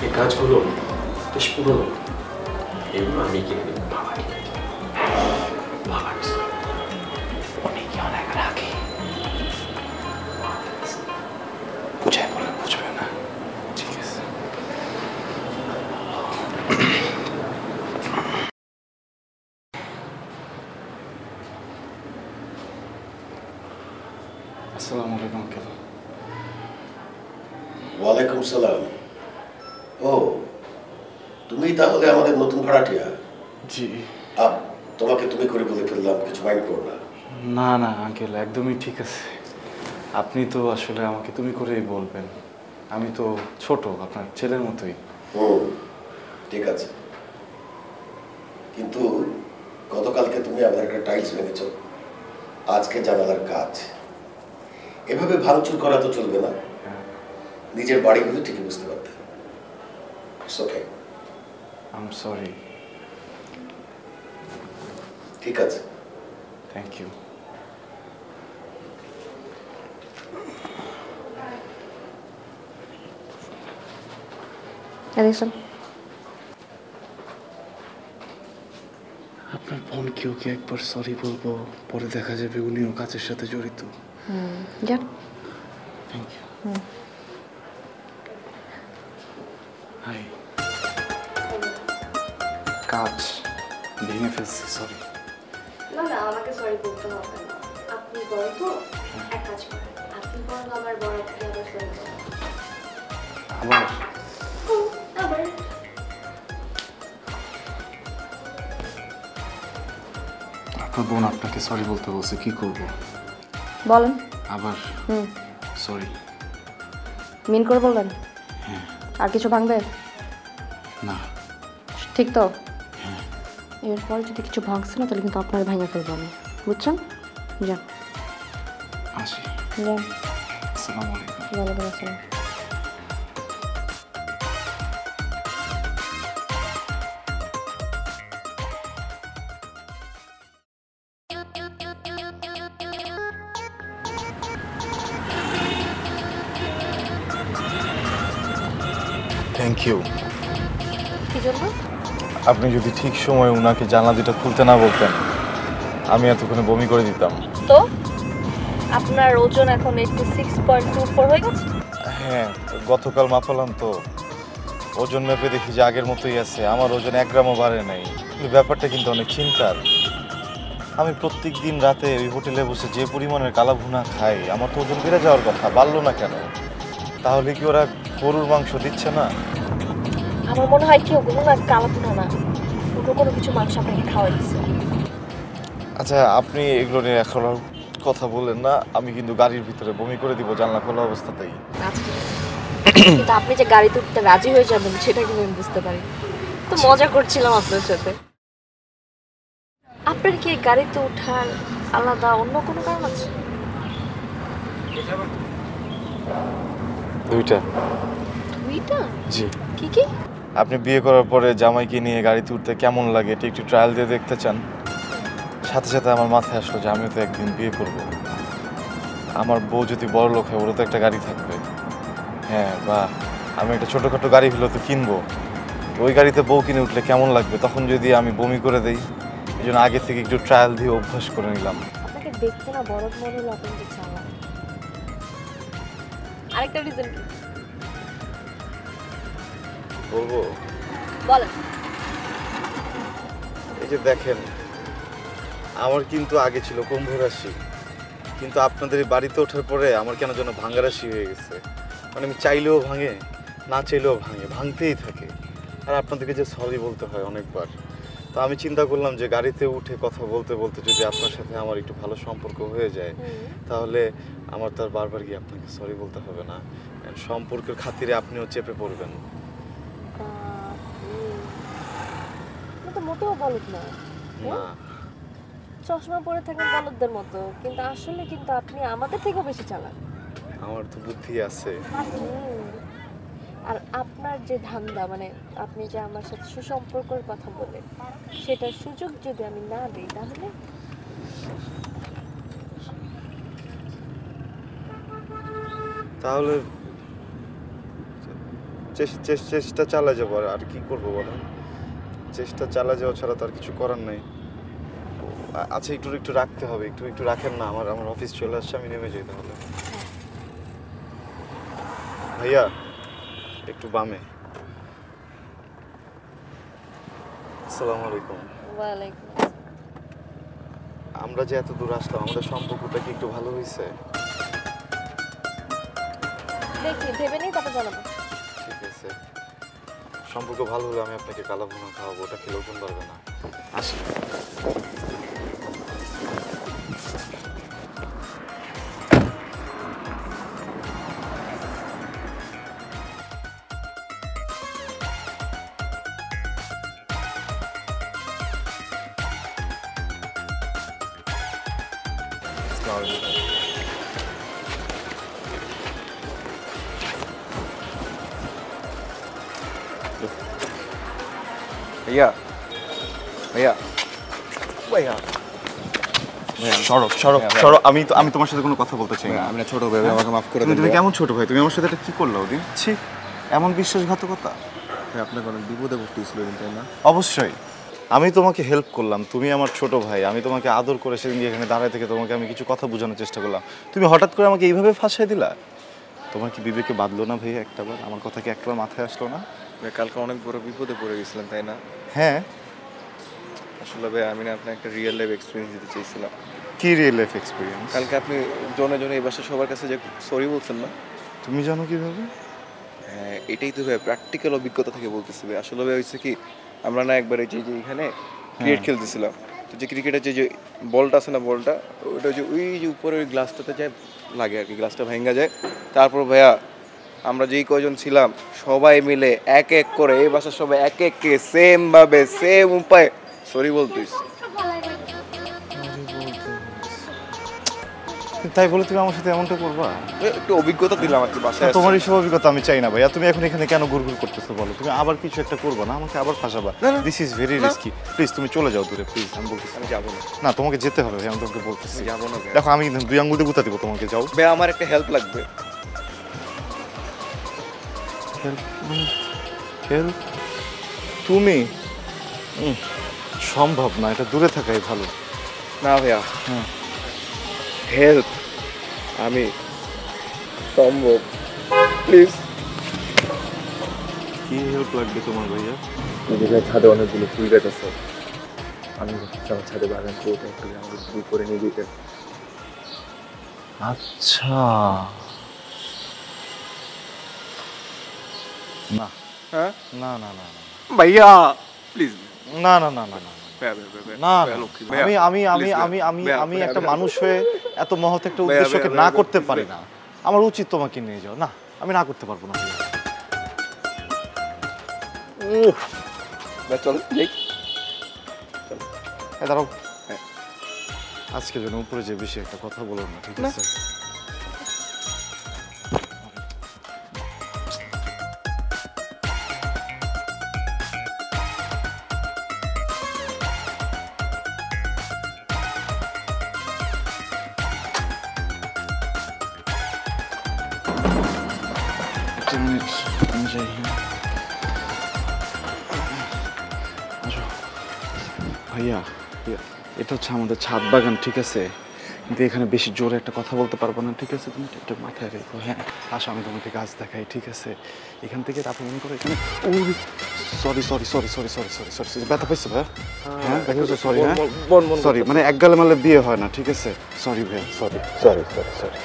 এই কাজগুলো বেশ পুরনো, এগুলো আমি কিনে নেব। বুঝাই বলেন, বুঝবে না। ঠিক আছে। আসসালামু আলাইকুম আঙ্কেল। ওয়ালাইকুম সালাম। ও, তুমি তাহলে আমাদের নতুন ভাড়াটিয়া? জি। তোমাকে তুমি করে বলে ফেললাম, কিছু মাইন্ড করো না। না না আঙ্কেল, একদমই ঠিক আছে। আপনি তো আসলে আমাকে তুমি করেই বলবেন, আমি তো ছোট, আপনার ছেলের মতোই। ঠিক আছে, কিন্তু গতকালকে তুমি আমাদের একটা টাইলস ভেঙেছ, আজকে জানালার কাজ। এভাবে ভাঙচুর করা তো চলবে না। নিজের বাড়িগুলো ঠিকই বুঝতে পারতে। ওকে, আই এম সরি। ঠিক আছে, থ্যাংক ইউ। আপনার বোনকেও কি একবার সরি বলবো? পরে দেখা যাবে উনিও কাজের সাথে জড়িত। যান। Thank you. হাই। কাজ ভেঙে ফেলছি, সরি। না না, আমাকে সরি বলতে হবে না। আপনি বড় তো, এক কাজ করেন, আপনি বরং আমার বড় থেকে আবার সরি বলেন। আবার? আবার। আপনার বোন আপনাকে সরি বলতে বলছে, কি করব? বলেন। আবার? সরি। মিন করে বলবেন? হ্যাঁ। আর কিছু ভাঙবে না? ঠিক তো? এরপরে যদি কিছু ভাঙছে না তাহলে কিন্তু আপনার ভাঙা ফেলবো আমি, বুঝছেন? যান। আসি। যান। আসসালামু আলাইকুম। ওয়ালাইকুম আসসালাম। Thank you. কি জন্য? আপনি যদি ঠিক সময় ওনাকে জানলা দুটো খুলতে না বলতেন আমি এতক্ষণে বমি করে দিতাম। তো আপনার ওজন এখন 86.24 হয়ে গেছে? হ্যাঁ, গতকাল মাপালাম তো ওজন মেপে দেখি যে আগের মতোই আছে, আমার ওজন 1 গ্রামও বাড়ে নাই। ব্যাপারটা কিন্তু অনেক চিন্তার। আমি প্রত্যেক দিন রাতে ওই হোটেলে বসে যে পরিমাণের কালাভুনা খাই, আমার তো ওজন বেড়ে যাওয়ার কথা, বাড়লো না কেন? তাহলে কি ওরা গরুর মাংস দিচ্ছে না? আমার মনে হয় কি ওগুলো না কালাভুনা না, ওগুলো কোনো কিছু মাংস আপনাকে খাওয়াই দিচ্ছে। আচ্ছা, আপনি এগুলো নিয়ে এখন আর কথা বলেন না, আমি কিন্তু গাড়ির ভিতরে বমি করে দিব জানলা খোলা অবস্থাতেই। আচ্ছা ঠিক আছে, কিন্তু আপনি যে গাড়িতে উঠতে রাজি হয়ে যাবেন সেটা কিন্তু আমি বুঝতে পারি। তো মজা করছিলাম আপনার সাথে। আপনার কি গাড়িতে ওঠার আলাদা অন্য কোনো কারণ আছে? দুইটা। দুইটা? জি। কি কি? আপনি বিয়ে করার পরে জামাইকে নিয়ে গাড়িতে উঠতে কেমন লাগে এটা একটু ট্রায়াল দিয়ে দেখতে চান? সাথে সাথে আমার মাথায় আসলো যে আমিও তো একদিন বিয়ে করব। আমার বউ যদি বড় লোক হয় ওরও তো একটা গাড়ি থাকবে। হ্যাঁ, বা আমি একটা ছোটোখাটো গাড়ি হলেও তো কিনবো। ওই গাড়িতে বউ কিনে উঠলে কেমন লাগবে তখন যদি আমি বমি করে দেই? এই জন্য আগে থেকে একটু ট্রায়াল দিয়ে অভ্যাস করে নিলাম। আপনাকে দেখতে না বড় মনে হলো আপনাকে চাওয়া। আরেকটা রিজন কি বলবো? বলেন। এই যে দেখেন, আমার কিন্তু আগে ছিল কুম্ভ রাশি, কিন্তু আপনাদের এই বাড়িতে ওঠার পরে আমার কেন যেন ভাঙা রাশি হয়ে গেছে। মানে আমি চাইলেও ভাঙে, না চাইলেও ভাঙে, ভাঙতেই থাকে। আর আপনাদেরকে যে সরি বলতে হয় অনেকবার। তো আমি চিন্তা করলাম যে গাড়িতে উঠে কথা বলতে বলতে যদি আপনার সাথে আমার একটু ভালো সম্পর্ক হয়ে যায় তাহলে আমার তো আর বারবার গিয়ে আপনাকে সরি বলতে হবে না। সম্পর্কের খাতিরে আপনিও চেপে পড়বেন। তো মোটেও বলদ না। না, চশমা পরে থাকেন বলদদের মতো, কিন্তু আসলে কিন্তু আপনি আমাদের থেকেও বেশি চালাক। আমার তো বুদ্ধি আছে। আর আপনার যে ধান্দা, মানে আপনি যে আমার সাথে সুসম্পর্কের কথা বলেন, সেটার সুযোগ যদি আমি না দিই তাহলে চেষ্টা চালা যাবো। আর কি করবো বলেন? চেষ্টা চালা যাওয়া ছাড়া তো আর কিছু করার নাই। আচ্ছা, একটু রাখতে হবে, একটু রাখেন না। আমার অফিস চলে আসছে, আমি নেমে যাই তাহলে। ভাইয়া একটু বামে। আসসালামু আলাইকুম। ওয়ালাইকুম। আমরা যে এত দূর আসলাম, আমাদের সম্পর্কটা কি একটু ভালো হয়েছে? দেখি ভেবে নেই, তারপর জানাবো। ঠিক আছে, সম্পর্ক ভালো হলে আমি আপনাকে কালাভুনা খাওয়াবো, ওটা খেলেও কোন পারবে না। আসি। ভাইয়া ভাইয়া ভাইয়া সরো, আমি তোমার সাথে কোনো কথা বলতে চাই না। আমি না ছোট ভাই, আমাকে মাফ করে তুমি কেমন ছোট ভাই? তুমি আমার সাথে এটা কি করলো? ওদিন ছি, এমন বিশ্বাসঘাতকতা। আপনাকে অনেক বিপদে পড়তেছিল, তাই না? অবশ্যই আমি তোমাকে হেল্প করলাম, তুমি আমার ছোট ভাই, আমি তোমাকে আদর করে সেদিন এখানে দাঁড়ায় থেকে তোমাকে আমি কিছু কথা বোঝানোর চেষ্টা করলাম, তুমি হঠাৎ করে আমাকে এইভাবে ফাঁসাই দিলা। তোমার কি বিবেকে বাঁধলো না ভাইয়া একটাবার? আমার কথা কি একটাবার মাথায় আসলো না? কালকে অনেক বড় বিপদে পড়ে গেছিলাম, তাই না? হ্যাঁ, আসলে ভাই আমি না আপনাকে একটা রিয়েল লাইফ এক্সপিরিয়েন্স দিতে চাইছিলাম। কি রিয়েল লাইফ এক্সপিরিয়েন্স? কালকে আপনি জনে এই বাসায় সবার কাছে যে সরি বলছেন না, তুমি জানো কিভাবে? হ্যাঁ, এটাই তো ভাই প্র্যাকটিক্যাল অভিজ্ঞতা থেকে বলতেছি ভাই। আসলে ভাই হয়েছে কি, আমরা না একবার এই যে এখানে ক্রিকেট খেলতেছিলাম, তো যে ক্রিকেটের যে বলটা আছে না, বলটা ওটা যে ওই যে উপরে ওই গ্লাসটাতে যায় লাগে আর কি, গ্লাসটা ভেঙে যায়। তারপর ভাইয়া আমরা যেই কয়জন ছিলাম সবাই মিলে এক এক করে এই বাসার সবাই এক এককে সেম ভাবে সেম উপায়ে সরি বলতেছি। তাই বলে তুমি আমার সাথে এমনটা করবা? একটু অভিজ্ঞতা দিলাম আর কি বাসায়। তোমার এইসব অভিজ্ঞতা আমি চাই না ভাইয়া। তুমি এখন এখানে কেন গুড়গুড় করতেছো বলো? তুমি আবার কিছু একটা করবা না, আমাকে আবার ফাঁসাবা। This is very risky. Please তুমি চলে যাও দূরে, প্লিজ। আমি বলতেছি আমি যাবো না। না, তোমাকে যেতে হবে ভাই, আমি তোমাকে বলতেছি। যাবো না। দেখো আমি 2 আঙ্গুল দিয়ে গুতা দিব তোমাকে, যাও। ভাই আমার একটা হেল্প লাগবে। হেল্প? তুমি? সম্ভব না, এটা দূরে থাকাই ভালো। না ভাইয়া, হেল্প আমি সম্ভব, প্লিজ। কি হেল্প লাগবে তোমার ভাইয়া? নিজের ছাদে অনেকগুলো ফুল গাছ আছে, আমি আমার ছাদে বাগান করতে একটু আমাকে ফুল করে নিয়ে দিতেন। আচ্ছা, না হ্যাঁ না না না ভাইয়া প্লিজ। না না না না না না, আমি আমি আমি আমি আমি আমি একটা মানুষ হয়ে এত মহৎ একটা উদ্দেশ্যকে না করতে পারি না। আমার উচিত তোমাকে নিয়ে যাও। না, আমি না করতে পারবো না। চল যাই। দাঁড়াও, আজকে যেন উপরে যে বেশি একটা কথা বলো না, ঠিক আছে? ভাইয়া, এটা হচ্ছে আমাদের ছাদ বাগান, ঠিক আছে? কিন্তু এখানে বেশি জোরে একটা কথা বলতে পারবো না, ঠিক আছে? তুমি এটা মাথায় রেখো। হ্যাঁ, আসো আমি তোমাকে গাছ দেখাই, ঠিক আছে? এখান থেকে তারপর মনে করো এখানে sorry sorry sorry sorry sorry sorry sorry sorry ব্যথা পাইছো ভাইয়া? হ্যাঁ দেখেছো? সরি, হ্যাঁ সরি, মানে এক গালে মারলে বিয়ে হয় না, ঠিক আছে? সরি ভাইয়া, সরি সরি সরি সরি।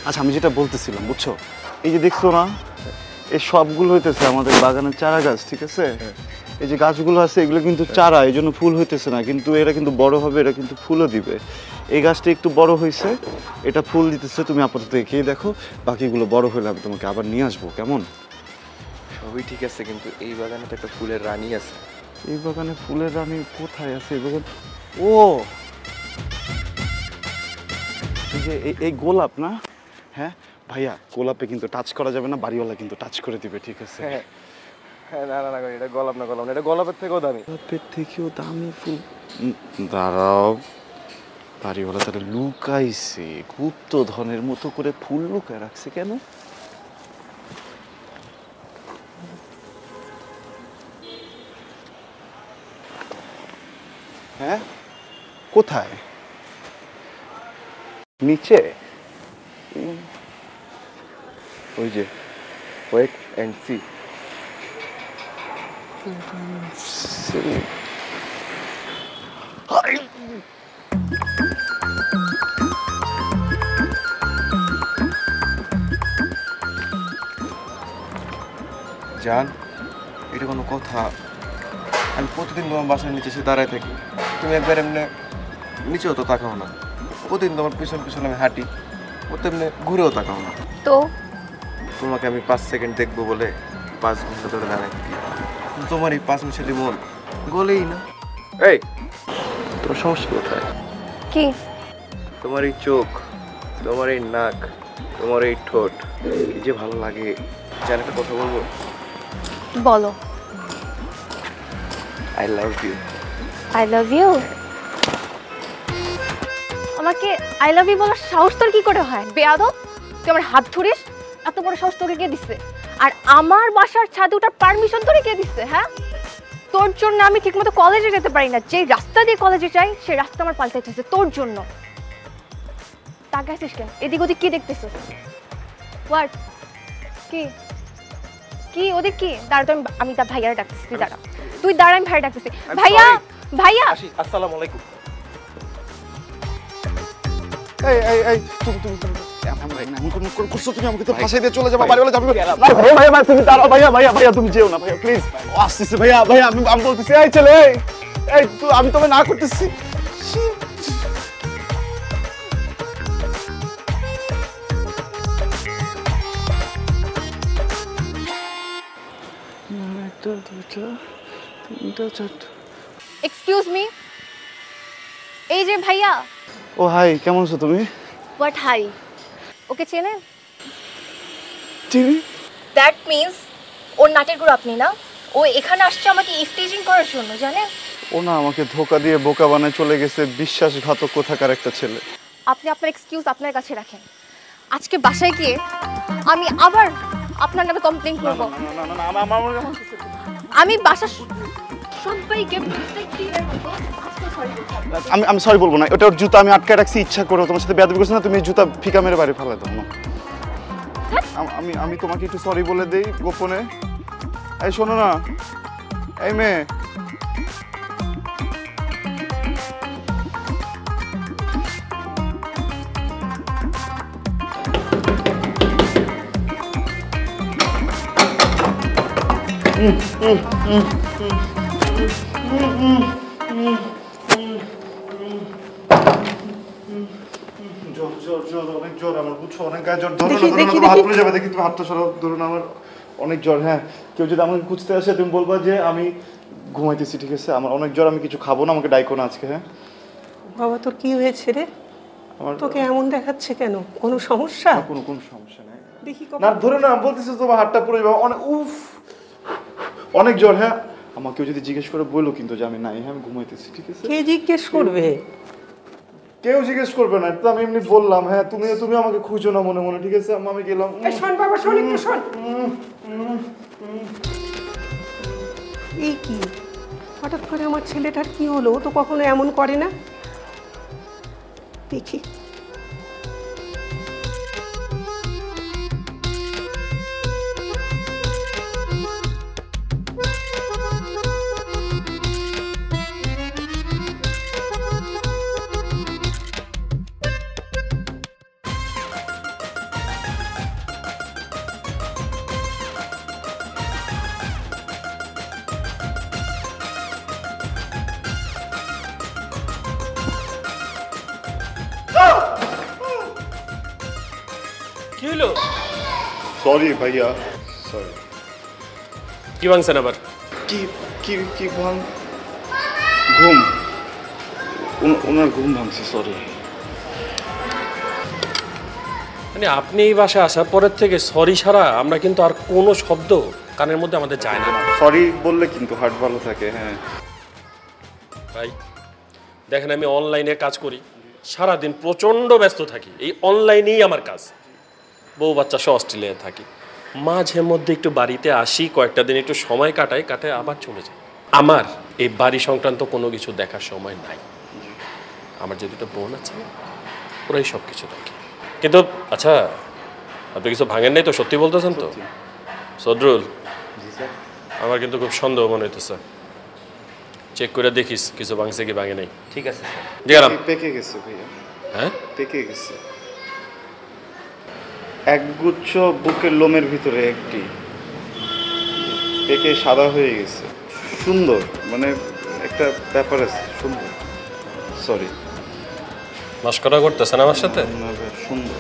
আচ্ছা, আমি যেটা বলতেছিলাম, বুঝছো, এই যে দেখছো না, এই সবগুলো হইতেছে আমাদের বাগানের চারা গাছ, ঠিক আছে? এই যে গাছগুলো আছে এগুলো কিন্তু চারা, এই জন্য ফুল হইতেছে না, কিন্তু এরা কিন্তু বড় হবে, এরা কিন্তু ফুলও দিবে। এই গাছটা একটু বড় হয়েছে, এটা ফুল দিতেছে, তুমি আপাতত এঁকেই দেখো, বাকিগুলো বড় হলে আমি তোমাকে আবার নিয়ে আসবো, কেমন? সবই ঠিক আছে, কিন্তু এই বাগানে তো একটা ফুলের রানী আছে। এই বাগানে ফুলের রানী কোথায় আছে? এই বাগান, ও এই যে এই গোলাপ না? হ্যাঁ ভাইয়া, গোলাপে কিন্তু টাচ করা যাবে না, বাড়িওয়ালা কিন্তু টাচ করে দিবে, ঠিক আছে? হ্যাঁ না না না, এটা গোলাপ না, গোলাপ না, এটা গোলাপের থেকেও দামি। গোলাপের থেকেও দামি ফুল? দাঁড়াও, বাড়িওয়ালা তাহলে লুকাইছে, গুপ্তধনের মতো করে ফুল লুকায় রাখছে কেন? হ্যাঁ, কোথায়? নিচে? ওই যে ওয়েট অ্যান্ড সি। জান, এটা কোনো কথা? আমি প্রতিদিন তোমার বাসার নিচে এসে দাঁড়ায় থাকি, তুমি একবার এমনি নিচেও তো তাকাও না। প্রতিদিন তোমার পিছন পিছন আমি হাঁটি, ও তেমনি ঘুরেও তাকাও না। তো তোমাকে আমি 5 সেকেন্ড দেখবো বলে 5 ঘন্টা ধরে দাঁড়াই থাকি, তোমার এই 5 মিনিটের মন গলেই না। এই, তোমার সমস্যা কোথায়? কি? তোমার এই চোখ, তোমার এই নাক, তোমার এই ঠোঁট, কি যে ভালো লাগে। জান, একটা কথা বলবো? বলো। I love you. I love you? আমাকে আই লাভ ইউ বলার সাহস তোর কি করে হয়? বেয়াদব, তুই আমার হাত ধরিস? এত বড় সাহস তোকে কে দিচ্ছে? আর আমার বাসার ছাদে ওঠার পারমিশন তোরে কে দিচ্ছে? হ্যাঁ, তোর জন্য আমি ঠিকমতো কলেজে যেতে পারি না। যে রাস্তা দিয়ে কলেজে যাই সেই রাস্তা আমার পাল্টাইতেছে তোর জন্য। তাকাইছিস কেন? এদিক ওদিক কি দেখতেছিস? হোয়াট? কি কি ওদিক কি? দাঁড়া, তো আমি তার ভাইয়ারে ডাকতেছি। তুই দাঁড়া, তুই দাঁড়া, আমি ভাইয়া ডাকতেছি। ভাইয়া, ভাইয়া। আসসালামু আলাইকুম। এই এই এই, তুমি করছো, তুমি আমাকে তো ফাঁসাই দিয়ে চলে যাবা, বাড়িওয়ালা যাবে। ভাইয়া তুমি দাঁড়াও, ভাইয়া ভাইয়া ভাইয়া তুমি যেও না ভাইয়া, প্লিজ। আসতেছে ভাইয়া, ভাইয়া আমি বলতেছি, এই ছেলে, এই আমি তোমায় না করতেছি। একটা, দুইটা, তিনটা, চারটা। এক্সকিউজ মি, এই যে ভাইয়া। ও হাই, কেমন আছো তুমি? What high? ওকে চেনেন? চিনি। দ্যাট মিন্স ওর নাটের গুরু আপনি না? ও এখানে আসছে আমাকে ইফটিজিং করার জন্য, জানেন? ও না, আমাকে ধোকা দিয়ে বোকা বানায় চলে গেছে, বিশ্বাসঘাতক কোথাকার একটা ছেলে। আপনি আপনার এক্সকিউজ আপনার কাছে রাখেন। আজকে বাসায় গিয়ে আমি আবার আপনার নামে কমপ্লেইন করব। না না না না, আমার আমি বাসার সবাইকে প্রত্যেকদিনের মতো আজকে সরি বলতে হবে। আমি সরি বলবো না, ওটা ওর জুতা আমি আটকে রাখছি ইচ্ছা করে, তোমার সাথে বেয়াদবি করছি না, তুমি এই জুতা ফিকা মেরে বাইরে ফেলে দাও না। আমি তোমাকে একটু সরি বলে দেই গোপনে। এই শোনো না, এই মেয়ে, অনেক জ্বর আমার, বুঝছো, অনেক গায়ে জ্বর। ধরো না, হাত পড়ে যাবে, দেখি তুমি হাতটা সরাও, ধরুন আমার অনেক জ্বর। হ্যাঁ, কেউ যদি আমাকে খুঁজতে আসে তুমি বলবা যে আমি ঘুমাইতেছি, ঠিক আছে? আমার অনেক জ্বর, আমি কিছু খাবো না, আমাকে ডাইকো না আজকে। হ্যাঁ বাবা, তোর কি হয়েছে রে? তোকে এমন দেখাচ্ছে কেন? কোনো সমস্যা? কোনো সমস্যা নাই, দেখি না ধরো না, বলতেছি তোমার হাতটা পড়ে যাবে, অনেক উফ অনেক জ্বর। হ্যাঁ, আমাকে কেউ যদি জিজ্ঞেস করে বললো কিন্তু যে আমি নাই, হ্যাঁ আমি ঘুমাইতেছি, ঠিক আছে? কে জিজ্ঞেস করবে? কেউ জিজ্ঞেস করবে না, তো আমি এমনি বললাম। হ্যাঁ, তুমি আমাকে খুঁজো না মনে মনে, ঠিক আছে? আমি গেলাম। শোন বাবা, শোন একটু শোন। এই কি হঠাৎ করে আমার ছেলেটার কি হলো? ও তো কখনো এমন করে না। দেখি কি হলো? সরি ভাইয়া, সরি। কি ভাঙছেন আবার? কি কি কি ভাঙ? ঘুম, ওনার ঘুম ভাঙছে, সরি। মানে আপনি এই বাসায় আসার পরের থেকে সরি ছাড়া আমরা কিন্তু আর কোনো শব্দ কানের মধ্যে আমাদের যায় না। সরি বললে কিন্তু হার্ট ভালো থাকে। হ্যাঁ ভাই দেখেন, আমি অনলাইনে কাজ করি, সারাদিন প্রচণ্ড ব্যস্ত থাকি, এই অনলাইনেই আমার কাজ। বউ বাচ্চা সহ অস্ট্রেলিয়ায় থাকি, মাঝে মধ্যে একটু বাড়িতে আসি, কয়েকটা দিন একটু সময় কাটাই, আবার চলে যাই। আমার এই বাড়ি সংক্রান্ত কোনো কিছু দেখার সময় নাই। আমার যে দুটো বোন আছে ওরাই সব কিছু দেখে। কিন্তু আচ্ছা, আপনি কিছু ভাঙেন নাই তো? সত্যি বলতেছেন তো? সদরুল, আমার কিন্তু খুব সন্দেহ মনে হইতেছে। চেক করে দেখিস কিছু ভাঙছে কি ভাঙে নাই। ঠিক আছে স্যার। গেলাম। পেকে গেছে ভাইয়া, হ্যাঁ পেকে গেছে। একগুচ্ছ বুকের লোমের ভিতরে একটি পেকে সাদা হয়ে গেছে। সুন্দর, মানে একটা ব্যাপার আছে, সুন্দর। সরি। মস্করা করতেছেন আমার সাথে? সুন্দর,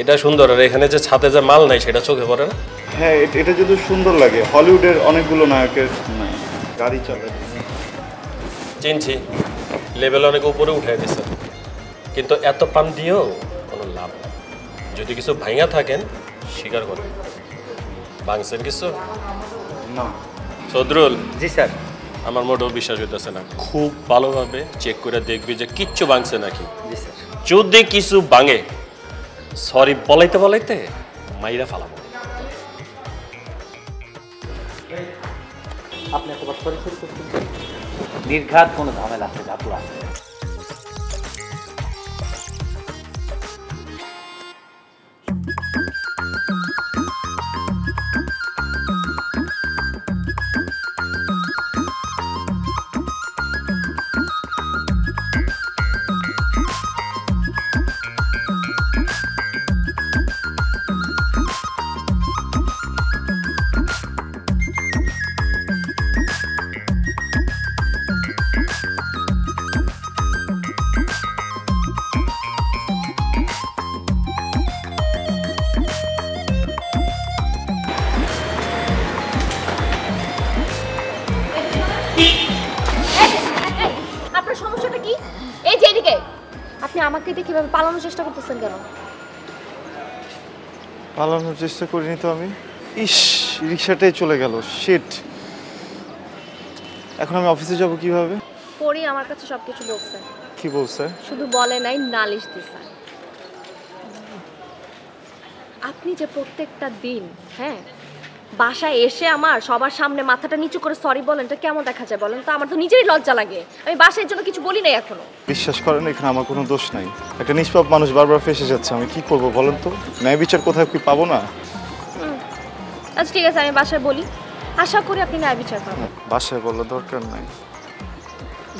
এটা সুন্দর, আর এখানে যে ছাদে যে মাল নাই সেটা চোখে পড়ে না? হ্যাঁ এটা যদি সুন্দর লাগে, হলিউডের অনেকগুলো নায়কের নাই, গাড়ি চালায়। চিনছি, লেভেল অনেক উপরে উঠে দিচ্ছে, কিন্তু এত পাম দিয়েও কোনো লাভ নেই। যদি কিছু ভাঙা থাকেন স্বীকার করেন, ভাঙছেন কিছু না। সদরুল। জি স্যার। আমার মোটেও বিশ্বাস হইতেছে না, খুব ভালোভাবে চেক করে দেখবি যে কিচ্ছু ভাঙছে নাকি। জি স্যার। যদি কিছু ভাঙে সরি বলাইতে বলাইতে মাইরা ফালাবো। আপনি এতবার সরি সরি করতেছেন, নির্ঘাত কোনো ঝামেলা আছে, জাদু আছে। আপনার সমস্যাটা কি? এই যে এদিকে, আপনি আমাকে দিয়ে কিভাবে পালানোর চেষ্টা করতেছেন কেন? পালানোর চেষ্টা করিনি তো আমি। ইস, রিক্সাটাই চলে গেল, শিট। এখন আমি অফিসে যাব কিভাবে? পরি আমার কাছে সবকিছু বলছে। কি বলছে? শুধু বলে নাই, নালিশ দিছে। আপনি যে প্রত্যেকটা দিন, হ্যাঁ, বাসায় এসে আমার সবার সামনে মাথাটা নিচু করে সরি বলেন, এটা কেমন দেখা যায় বলেন তো? আমার তো নিজেরই লজ্জা লাগে। আমি বাসায় এর জন্য কিছু বলি নাই এখনো। বিশ্বাস করেন এখানে আমার কোনো দোষ নাই। একটা নিষ্পাপ মানুষ বারবার ফেসে যাচ্ছে, আমি কি করব বলেন তো? ন্যায় বিচার কোথাও কি পাবো না? আচ্ছা ঠিক আছে, আমি বাসায় বলি, আশা করি আপনি ন্যায় বিচার পাবেন। বাসায় বলার দরকার নাই,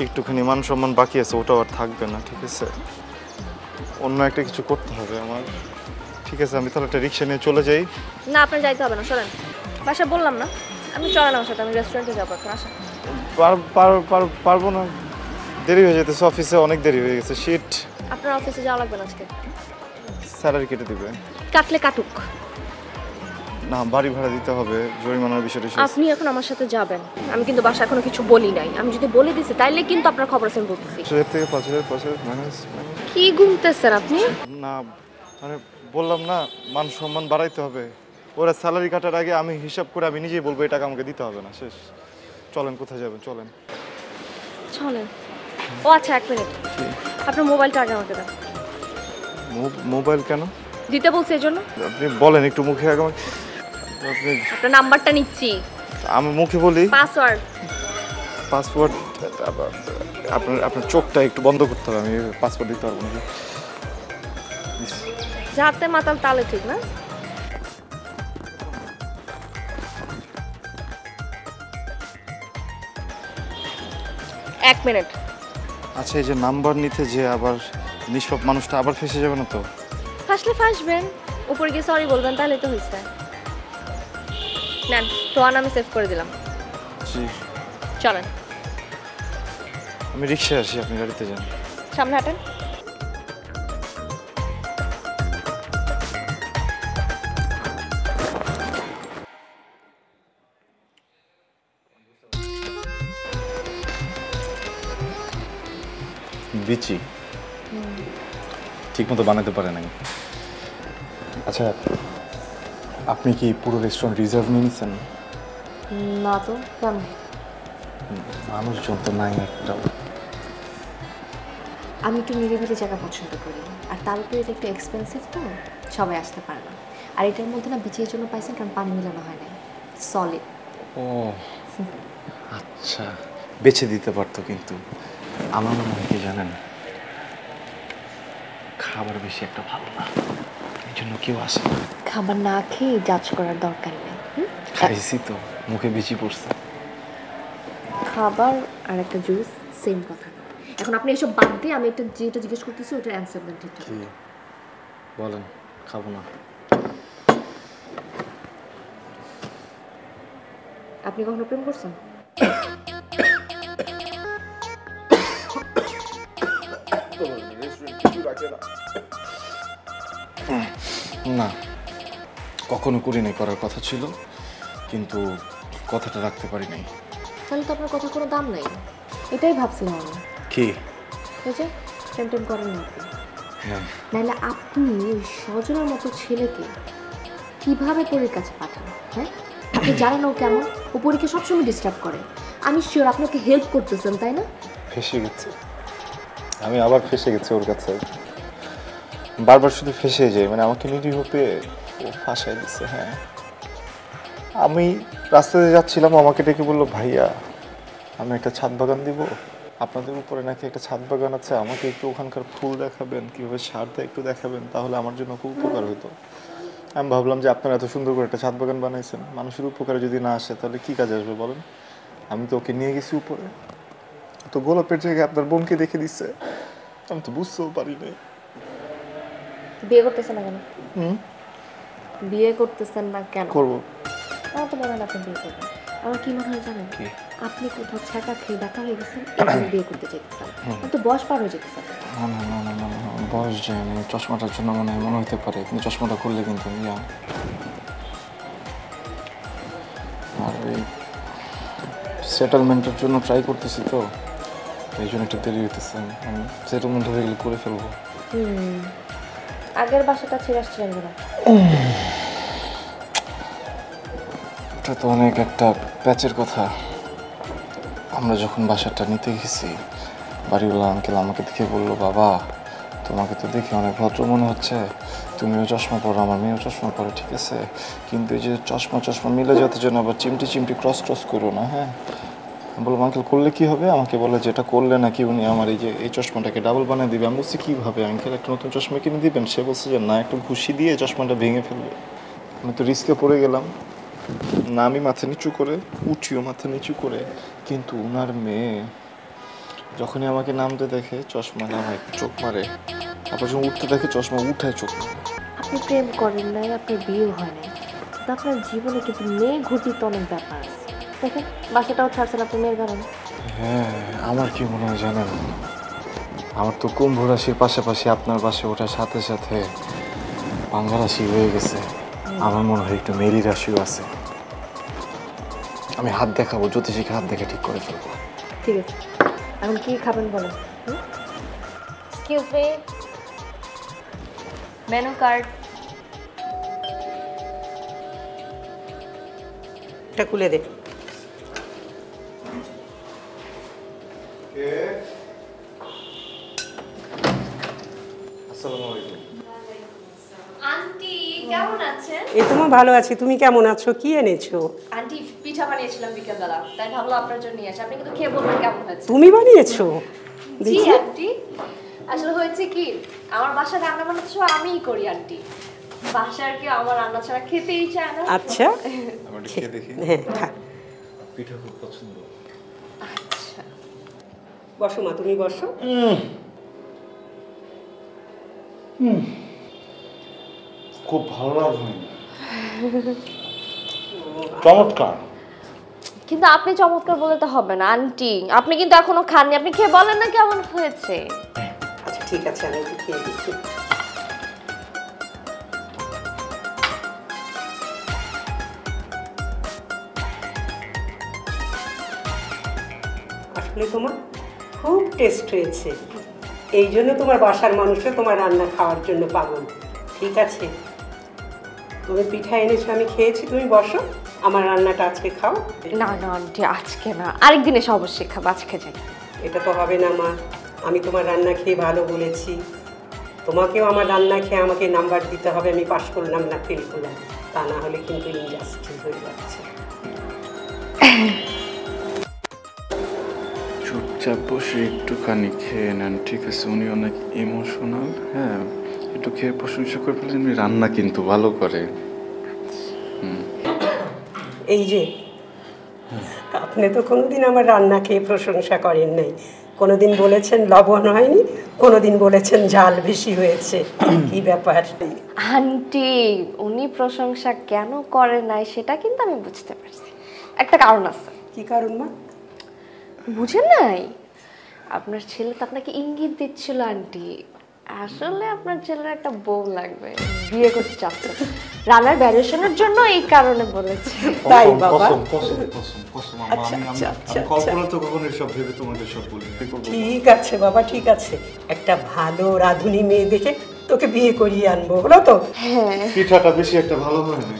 একটুখানি মান সম্মান বাকি আছে, ওটাও আর থাকবে না। ঠিক আছে, অন্য একটা কিছু করতে হবে আমার। ঠিক আছে, আমি তাহলে একটা রিক্সা নিয়ে চলে যাই। না, আপনার যাইতে হবে না, চলেন। বাসায় বললাম না, আমি চলেন আমার সাথে, আমি রেস্টুরেন্টে যাবো এখন, আসেন। পারবো না, দেরি হয়ে যেতেছে, অফিসে অনেক দেরি হয়ে গেছে। শিট। আপনার অফিসে যাওয়া লাগবে না আজকে। স্যালারি কেটে দিবে? কাটলে কাটুক। না, বাড়ি ভাড়া দিতে হবে, জরিমানার বিষয়টা। আপনি এখন আমার সাথে যাবেন। আমি কিন্তু বাসায় এখনো কিছু বলি নাই। আমি যদি বলে দিছি তাইলে কিন্তু আপনার খবর আছে আমি বলতেছি। 5,000 থেকে 5,000 মাইনাস। কি গুনতেছেন আপনি? না মানে বললাম না, মান সম্মান বাড়াইতে হবে। ওরা স্যালারি কাটার আগে আমি হিসাব করে আমি নিজেই বলবো এই টাকা আমাকে দিতে হবে না। শেষ। চলেন, কোথায় যাবেন? চলেন। চলেন। ও আচ্ছা, 1 মিনিট, আপনার মোবাইলটা আগে আমাকে দেন। মোবাইল কেন দিতে বলছি এজন্য? আপনি বলেন একটু মুখে আগে। আপনি আপনার নাম্বারটা নিচ্ছি। আমি মুখে বলি। পাসওয়ার্ড আপনার চোখটা একটু বন্ধ করতে হবে, আমি পাসওয়ার্ড দিতে পারবো না। যাতে মাতাল তালে ঠিক না? এক মিনিট। আচ্ছা, এই যে নাম্বার নিতে যে আবার নিষ্পাপ মানুষটা আবার ফেসে যাবে না তো? ফাঁসলে ফাঁসবেন, উপরে গিয়ে সরি বলবেন, তাহলে তো হয়েছে। নেন, তোয়ান আমি সেভ করে দিলাম। জি। চলেন। আমি রিক্সায় আসি, আপনি গাড়িতে যান। সামনে হাঁটেন। বিচি ঠিক মতো বানাতে পারে নাই। আচ্ছা, আপনি কি পুরো রেস্টুরেন্ট রিজার্ভ নিয়ে নিচ্ছেন? না তো, কেন? মানুষজন তো নাই একটাও। আমি একটু নিরিবিলি জায়গা পছন্দ করি, আর তার উপরে এটা একটু এক্সপেন্সিভ তো, সবাই আসতে পারে না। আর এটার মধ্যে না বিচির জন্য পাইছেন, কারণ পানি মিলানো হয় না, সলিড। ও আচ্ছা, বেছে দিতে পারতো, কিন্তু আমার মনে হয় কি জানেন, খাবার বেশি একটা ভালো না, এই জন্য কেউ আসে না। খাবার না খেয়ে জাজ করার দরকার নেই। খাইছি তো, মুখে বেশি পড়ছে। খাবার আর একটা জুস সেম কথা। এখন আপনি এসব বাদ দিয়ে আমি একটা যেটা জিজ্ঞেস করতেছি ওটার অ্যান্সার দেন ঠিকঠাক। কি বলেন? খাবো না। আপনি কখনো প্রেম করছেন? না, কখনো করি নাই, করার কথা ছিল কিন্তু কথাটা রাখতে পারি নাই। তাহলে তো আপনার কথা কোনো দাম নাই। এটাই ভাবছিলাম আমি। কি? এই যে প্রেম টেম করেন না আপনি। হ্যাঁ। নাহলে আপনি ওই সজনের মতো ছেলেকে কিভাবে পরীর কাছে পাঠান? হ্যাঁ, আপনি জানেন ও কেমন, ও পরীকে সবসময় ডিস্টার্ব করে। আমি শিওর আপনাকে হেল্প করতেছেন, তাই না? ফেসে গেছে, আমি আবার ফেসে গেছি ওর কাছে। বারবার শুধু ফেসে যাই, মানে আমাকে নিরীহ পেয়ে ও ফাঁসাই দিচ্ছে। হ্যাঁ, আমি রাস্তাতে যাচ্ছিলাম, আমাকে ডেকে বললো, ভাইয়া আমি একটা ছাদ বাগান দিব, আপনাদের উপরে নাকি একটা ছাদ বাগান আছে, আমাকে একটু ওখানকার ফুল দেখাবেন, কীভাবে সার দেয় একটু দেখাবেন, তাহলে আমার জন্য খুব উপকার হতো। আমি ভাবলাম যে আপনারা এত সুন্দর করে একটা ছাদ বাগান বানাইছেন, মানুষের উপকারে যদি না আসে তাহলে কী কাজে আসবে বলেন। আমি তো ওকে নিয়ে গেছি উপরে, তো গোলাপের জায়গায় আপনার বোনকে দেখে দিচ্ছে, আমি তো বুঝতেও পারিনি। বিয়ে করতেছেন না কেন? বিয়ে করতেছেন না কেন? করবো। আমার তো মনে হয় আপনি বিয়ে করবেন। আমার কি মনে হয় জানেন, আপনি কোথাও ছ্যাঁকা খেয়ে দেখা হয়ে গেছেন, এখন বিয়ে করতে চাইতেছেন, তো বয়স পার হয়ে যেতেছেন। না না না না না, বয়স যায় না, চশমাটার জন্য মনে হতে পারে, কিন্তু চশমাটা খুললে কিন্তু আমি আর এই সেটেলমেন্টের জন্য ট্রাই করতেছি, তো এই জন্য একটু দেরি হইতেছে। আমি সেটেলমেন্ট হয়ে গেলে করে ফেলবো। আগের বাসাটা ছেড়ে আসছিলেন না? এটা তো অনেক একটা প্যাচের কথা। আমরা যখন বাসাটা নিতে গেছি, বাড়িওয়ালা আঙ্কেল আমাকে দেখে বললো, বাবা তোমাকে তো দেখে অনেক ভদ্র মনে হচ্ছে, তুমিও চশমা পরো, আমার মেয়েও চশমা পরে, ঠিক আছে? কিন্তু এই যে চশমা মিলে যাতে যেন আবার চিমটি ক্রস করো না, হ্যাঁ? বললাম আঙ্কেল করলে কি হবে? আমাকে বলে যেটা করলে নাকি উনি আমার এই চশমাটাকে ডাবল বানিয়ে দিবে। আমি বলছি কীভাবে আঙ্কেল, একটা নতুন চশমা কিনে দিবেন? সে বলছে যে না, একটু ঘুষি দিয়ে চশমাটা ভেঙে ফেলবে। আমি তো রিস্কে পড়ে গেলাম না, আমি মাথা নিচু করে উঠিও মাথা নিচু করে, কিন্তু উনার মেয়ে যখনই আমাকে নামতে দেখে চশমা নামায় চোখ মারে, আবার যখন উঠতে দেখে চশমা উঠায় চোখ মারে। আপনি প্রেম করেন নাই, আপনার বিয়েও হয় নাই, কিন্তু আপনার জীবনে কিন্তু মেয়ে ঘটিত অনেক ব্যাপার আছে। দেখেন বাসাটাও ছাড়ছেন আপনি মেয়ের কারণে। হ্যাঁ, আমার কি মনে হয় জানেন, আমার তো কুম্ভ রাশির পাশাপাশি আপনার বাসে ওঠার সাথে সাথে বাংলা রাশি হয়ে গেছে। আমার মনে হয় একটু মেরি রাশিও আছে। আমি হাত দেখাবো, জ্যোতিষীকে হাত দেখে ঠিক করে ফেলবো। ঠিক আছে, এখন কি খাবেন বলেন? Excuse me, menu card. এটা খুলে দে। আন্টি কেমন আছেন? এই তোমার ভালো আছি, তুমি কেমন আছো? কি এনেছো? আন্টি পিঠা বানিয়েছিলাম বিকেলবেলা, তাই ভাবলাম আপনার জন্য নিয়ে আসি। আপনি কিন্তু খেয়ে বলবেন কেমন হয়েছে। তুমি বানিয়েছো? জি দেখি। আন্টি, আসলে হয়েছে কি, আমার বাসায় রান্না বান্না তো আমিই করি আন্টি। বাসার কি আমার রান্না ছাড়া খেতেই চায় না। আচ্ছা, আমার খেয়ে দেখি। হ্যাঁ খা। পিঠা খুব পছন্দ। আচ্ছা বসো মা, তুমি বসো। খুব ভালো লাগলো, চমৎকার। কিন্তু আপনি চমৎকার বলে তো হবে না আন্টি, আপনি কিন্তু এখনো খাননি, আপনি খেয়ে বলেন না কেমন হয়েছে। আচ্ছা ঠিক আছে, আমি একটু খেয়ে দিচ্ছি। আসলে তোমার খুব টেস্ট হয়েছে, এই জন্য তোমার বাসার মানুষরা তোমার রান্না খাওয়ার জন্য পাগল। ঠিক আছে, তুমি পিঠা এনেছো, আমি খেয়েছি, তুমি বসো, আমার রান্নাটা আজকে খাও। না না আন্টি, আজকে না, আরেকদিন এসে অবশ্যই খাবো, আজকে যাই। এটা তো হবে না মা, আমি তোমার রান্না খেয়ে ভালো বলেছি, তোমাকেও আমার রান্না খেয়ে আমাকে নাম্বার দিতে হবে, আমি পাস করলাম না ফেল করলাম, তা না হলে কিন্তু ইনজাস্টিস হয়ে যাচ্ছে। চুপচাপ বসে একটুখানি খেয়ে নেন, ঠিক আছে? উনি অনেক ইমোশনাল, হ্যাঁ, একটু খেয়ে প্রশংসা করে ফেলেন। উনি রান্না কিন্তু ভালো করে। এই যে আপনি তো কোনোদিন আমার রান্না খেয়ে প্রশংসা করেন নাই, কোনোদিন বলেছেন লবণ হয়নি, কোনোদিন বলেছেন ঝাল বেশি হয়েছে, কি ব্যাপার? আন্টি উনি প্রশংসা কেন করে নাই সেটা কিন্তু আমি বুঝতে পারছি, একটা কারণ আছে। কি কারণ মা? বুঝেন নাই? আপনার ছেলে তো আপনাকে ইঙ্গিত দিচ্ছিল আন্টি, আসলে আপনার ছেলের একটা বউ লাগবে, বিয়ে করতে চাচ্ছে, রান্নার ভ্যারিয়েশনের জন্য এই কারণে বলেছে। তাই বাবা? আমি কল্পনা তো কখনো এসব ভেবে তোমাদের সব বলি। ঠিক আছে বাবা, ঠিক আছে, একটা ভালো রাঁধুনি মেয়ে দেখে তোকে বিয়ে করিয়ে আনবো, হলো তো? পিঠাটা বেশি একটা ভালো হয় না।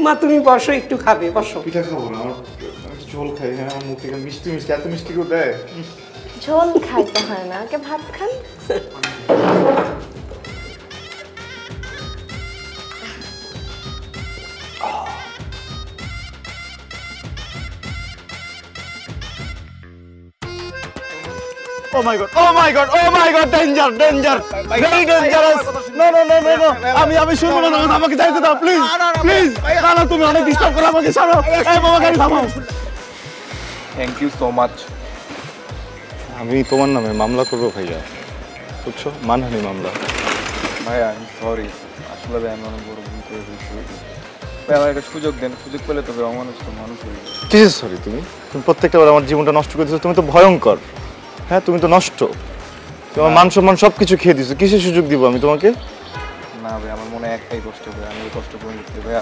মা তুমি বসো, একটু খাবে, বসো। পিঠা খাবো না, আমার ঝোল খাই। হ্যাঁ, আমার মুখে মিষ্টি এত মিষ্টি করে দেয়। ঝোল খাইতে হয় না, আগে ভাত খান। Oh my god, oh my god, oh my god, danger, danger, very dangerous. No, no, no, no, no. আমি শুনবো না, আমাকে যাইতে দাও, প্লিজ, প্লিজ। না না, তুমি অনেক ডিস্টার্ব করো আমাকে, ছাড়ো। এই বাবা, গাড়ি থামাও। Thank you so much. আমি তোমার নামে মামলা করবো ভাইয়া, বুঝছো? মানহানি মামলা। ভাইয়া আমি সরি, আসলে ভাই আমি অনেক বড় ভুল করে ফেলছি। ভাই আমার একটা সুযোগ দেন, সুযোগ পেলে তবে অমানুষ তো মানুষ হয়ে যাবে। কিসের সরি? তুমি প্রত্যেকটা বার আমার জীবনটা নষ্ট করে দিচ্ছ, তুমি তো ভয়ঙ্কর। হ্যাঁ, তুমি তো নষ্ট, তোমার মান সম্মান সব কিছু খেয়ে দিচ্ছ, কিসের সুযোগ দিব আমি তোমাকে? না ভাই, আমার মনে একটাই কষ্ট, ভাই আমি কষ্ট করে নিচ্ছি ভাইয়া,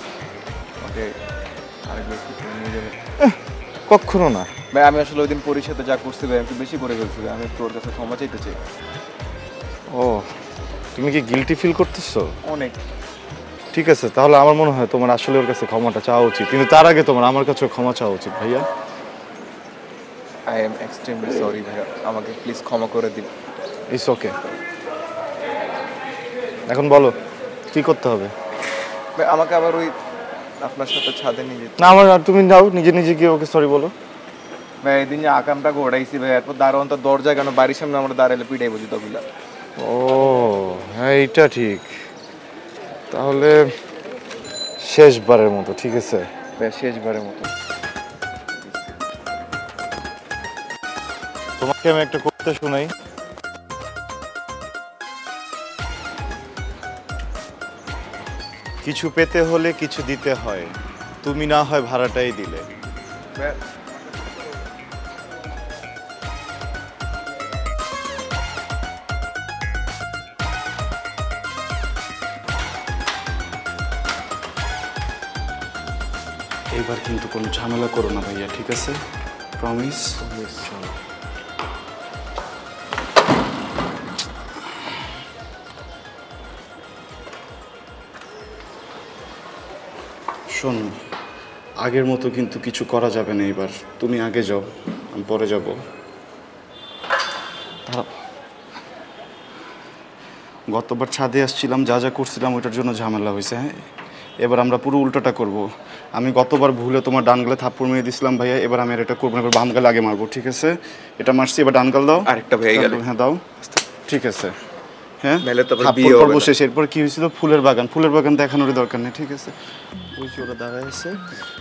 আমাকে আরেক ব্যক্তি নিয়ে যাবে। কখনো না ভাই, আমি আসলে ওই দিন পরিষদে যা করছি ভাই, একটু বেশি করে ফেলছি ভাই, আমি তোর কাছে ক্ষমা চাইতে চাই। ও, তুমি কি গিলটি ফিল করতেছো? অনেক। ঠিক আছে, তাহলে আমার মনে হয় তোমার আসলে ওর কাছে ক্ষমাটা চাওয়া উচিত, কিন্তু তার আগে তোমার আমার কাছে ক্ষমা চাওয়া উচিত ভাইয়া। আই এম এক্সট্রিমলি সরি ভাইয়া, আমাকে প্লিজ ক্ষমা করে দিন। It's okay. এখন বলো কি করতে হবে? ভাই আমাকে আবার ওই আপনার সাথে ছাদে নিয়ে যেতে। না আমার আর তুমি যাও, নিজে নিজে গিয়ে ওকে সরি বলো। ভাই একদিন যে আকামটা ঘোরাইছি ভাই, এরপর দারোয়ান তো দরজা কেন বাড়ির সামনে আমরা দাঁড়াইলে পিটাই বুঝি তগুলা। ও হ্যাঁ এইটা ঠিক। তাহলে শেষবারের মতো, ঠিক আছে? ভাই শেষবারের মতো তোমাকে আমি একটা কবিতা শোনাই। কিছু পেতে হলে কিছু দিতে হয়, তুমি না হয় ভাড়াটাই দিলে। ভাই এইবার কিন্তু কোনো ঝামেলা করো না ভাইয়া, ঠিক আছে? প্রমিস? চলো। শোন, আগের মতো কিন্তু কিছু করা যাবে না এবার। তুমি আগে যাও, আমি পরে যাব। গতবার ছাদে আসছিলাম, যা যা করছিলাম ওইটার জন্য ঝামেলা হয়েছে। হ্যাঁ, এবার আমরা পুরো উল্টোটা করব। আমি গতবার ভুলে তোমার ডান গালে থাপ্পড় মেরে দিছিলাম ভাইয়া, এবার আমি আর এটা করবো না, এবার বাম গালে আগে মারবো, ঠিক আছে? এটা মারছি, এবার ডান গাল দাও। আরেকটা ভাই গেল। হ্যাঁ দাও, ঠিক আছে। হ্যাঁ নাহলে তো আবার থাপ্পড় বিয়ে হবে পর্ব না। শেষ। এরপর কি হয়েছিল? ফুলের বাগান। ফুলের বাগান দেখানোর দরকার নেই, ঠিক আছে? ওই যে ওরা দাঁড়ায় আছে,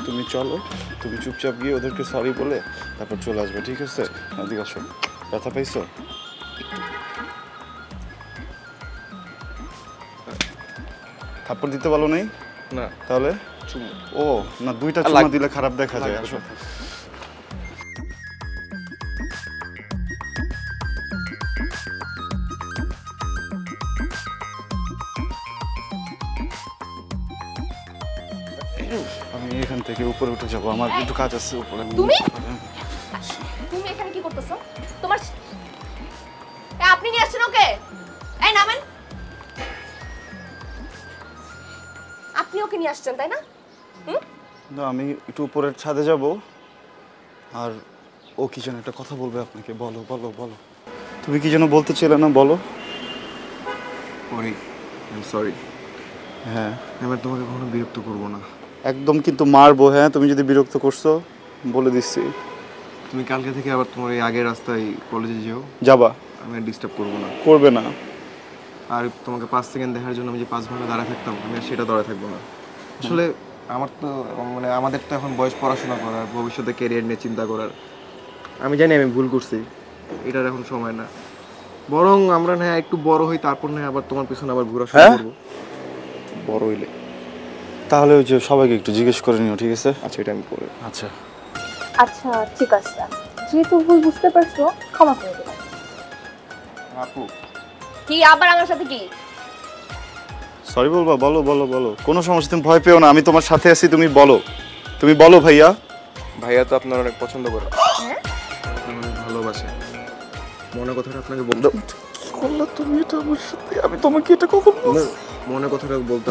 তুমি চলো, তুমি চুপচাপ গিয়ে ওদেরকে সরি বলে তারপর চলে আসবে, ঠিক আছে? এদিকে আসো। ব্যথা পাইছো? থাপ্পড় দিতে ভালো নেই না তাহলে? ও না, দুইটা চুমা দিলে খারাপ দেখা যায়। আসো। আমি এখান থেকে উপরে উঠে যাবো, আমার একটু কাজ আছে উপরে। তুমি তুমি এখানে কি করতেছো? তোমার আপনি নিয়ে আসছেন ওকে? এই নামেন। আপনি ওকে নিয়ে আসছেন তাই না? না, আমি একটু উপরের ছাদে যাব, আর ও কি যেন একটা কথা বলবে আপনাকে। বলো বলো বলো, তুমি কি যেন বলতে ছিলে না, বলো। সরি। হ্যাঁ, এবার তোমাকে কখনো বিরক্ত করবো না। একদম কিন্তু মারবো। হ্যাঁ, তুমি যদি বিরক্ত করছো বলে দিচ্ছি। তুমি কালকে থেকে আবার তোমার এই আগের রাস্তায় কলেজে যেও। যাবা? আমি আর ডিস্টার্ব করবো না। করবে না। আর তোমাকে 5 সেকেন্ড দেখার জন্য আমি যে 5 ঘন্টা দাঁড়ায় থাকতাম, আমি আর সেটা দাঁড়ায় থাকবো না। আসলে আমার তো মানে আমাদের তো এখন বয়স পড়াশোনা করার, ভবিষ্যতে ক্যারিয়ার নিয়ে চিন্তা করার। আমি জানি আমি ভুল করছি, এটার এখন সময় না। বরং আমরা না একটু বড় হই, তারপর না আবার তোমার পিছনে আবার ঘোরা শুরু করবো। বড় হইলে তাহলে ওই যে সবাইকে একটু জিজ্ঞেস করে নিও, ঠিক আছে? আচ্ছা, এটা আমি পরে। আচ্ছা আচ্ছা ঠিক আছে, যেহেতু ভুল বুঝতে পারছো ক্ষমা করে দিলাম। আপু কি আবার আমার সাথে কি? সরি বলবা? বলো বলো বলো, কোনো সমস্যা, তুমি ভয় পেও না, আমি তোমার সাথে আছি। তুমি বলো, তুমি বলো। ভাইয়া ভাইয়া তো আপনার অনেক পছন্দ করে, অনেক ভালোবাসে। মনে কথাটা আপনাকে বলতে। কি করলা তুমি এটা আমার সাথে? আমি তোমাকে এটা কখন বলছি? মনে কথাটা বলতে।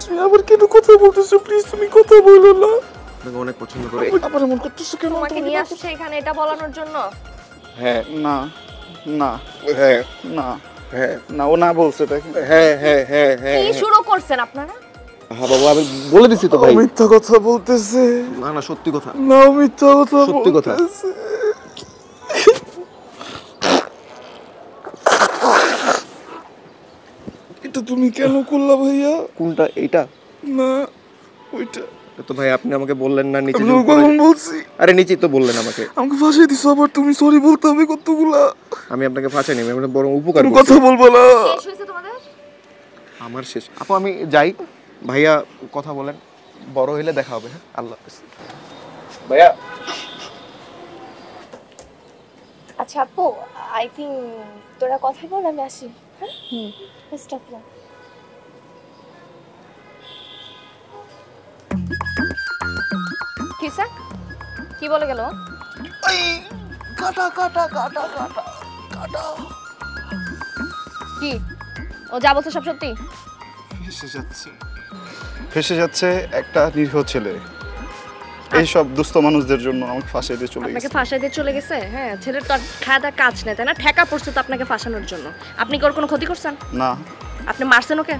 তুমি আবার কেন কথা বলতেছো? প্লিজ তুমি কথা বলো না। আপনাকে অনেক পছন্দ করে। আবার এমন করতেছো কেন? তোমাকে নিয়ে আসছে এখানে এটা বলানোর জন্য? হ্যাঁ না না হ্যাঁ না হ্যাঁ না, ও না বলছে। দেখেন, হ্যাঁ হ্যাঁ হ্যাঁ হ্যাঁ কি শুরু করছেন আপনারা? হ্যাঁ বাবা, আমি বলে দিছি তো ভাই। মিথ্যা কথা বলতেছে। না না, সত্যি কথা। না, মিথ্যা কথা সত্যি কথা। বলতেছে। এটা তুমি কেন করলা ভাইয়া? কোনটা? এইটা না, ওইটা। তো ভাই আপনি আমাকে বললেন না নিচে আমি যাও কখন করে। বলছি? আরে নিচেই তো বললেন আমাকে। আমাকে ফাঁসিয়ে দিছো আবার। তুমি সরি বলতে হবে কতগুলা। আমি আপনাকে ফাঁসাই নি, আমি বরং উপকার তুমি করছি। কথা বলবো না। শেষ হয়েছে তোমাদের? আমার শেষ। আপু আমি যাই, ভাইয়া কথা বলেন, বড় হইলে দেখা হবে। হ্যাঁ, আল্লাহ হাফেজ ভাইয়া। আচ্ছা আপু, আই থিঙ্ক তোরা কথা বল, আমি আসি। হ্যাঁ, বেস্ট অফ লাক। কি স্যার, কি বলে গেল? কাটা কাটা কাটা কাটা কাটা। কি ও যা বলছে সব সত্যি? ফেসে যাচ্ছে একটা নিরীহ ছেলে। এইসব দুস্থ মানুষদের জন্য আমাকে ফাঁসিয়ে দিয়ে চলে আপনাকে গেছে। ফাঁসাই দিয়ে চলে গেছে? হ্যাঁ, ছেলের তো আর খাওয়া দাওয়া কাজ নেই, তাই না? ঠেকা পড়ছে তো আপনাকে ফাঁসানোর জন্য। আপনি কি ওর কোনো ক্ষতি করছেন? না আপনি মারছেন ওকে?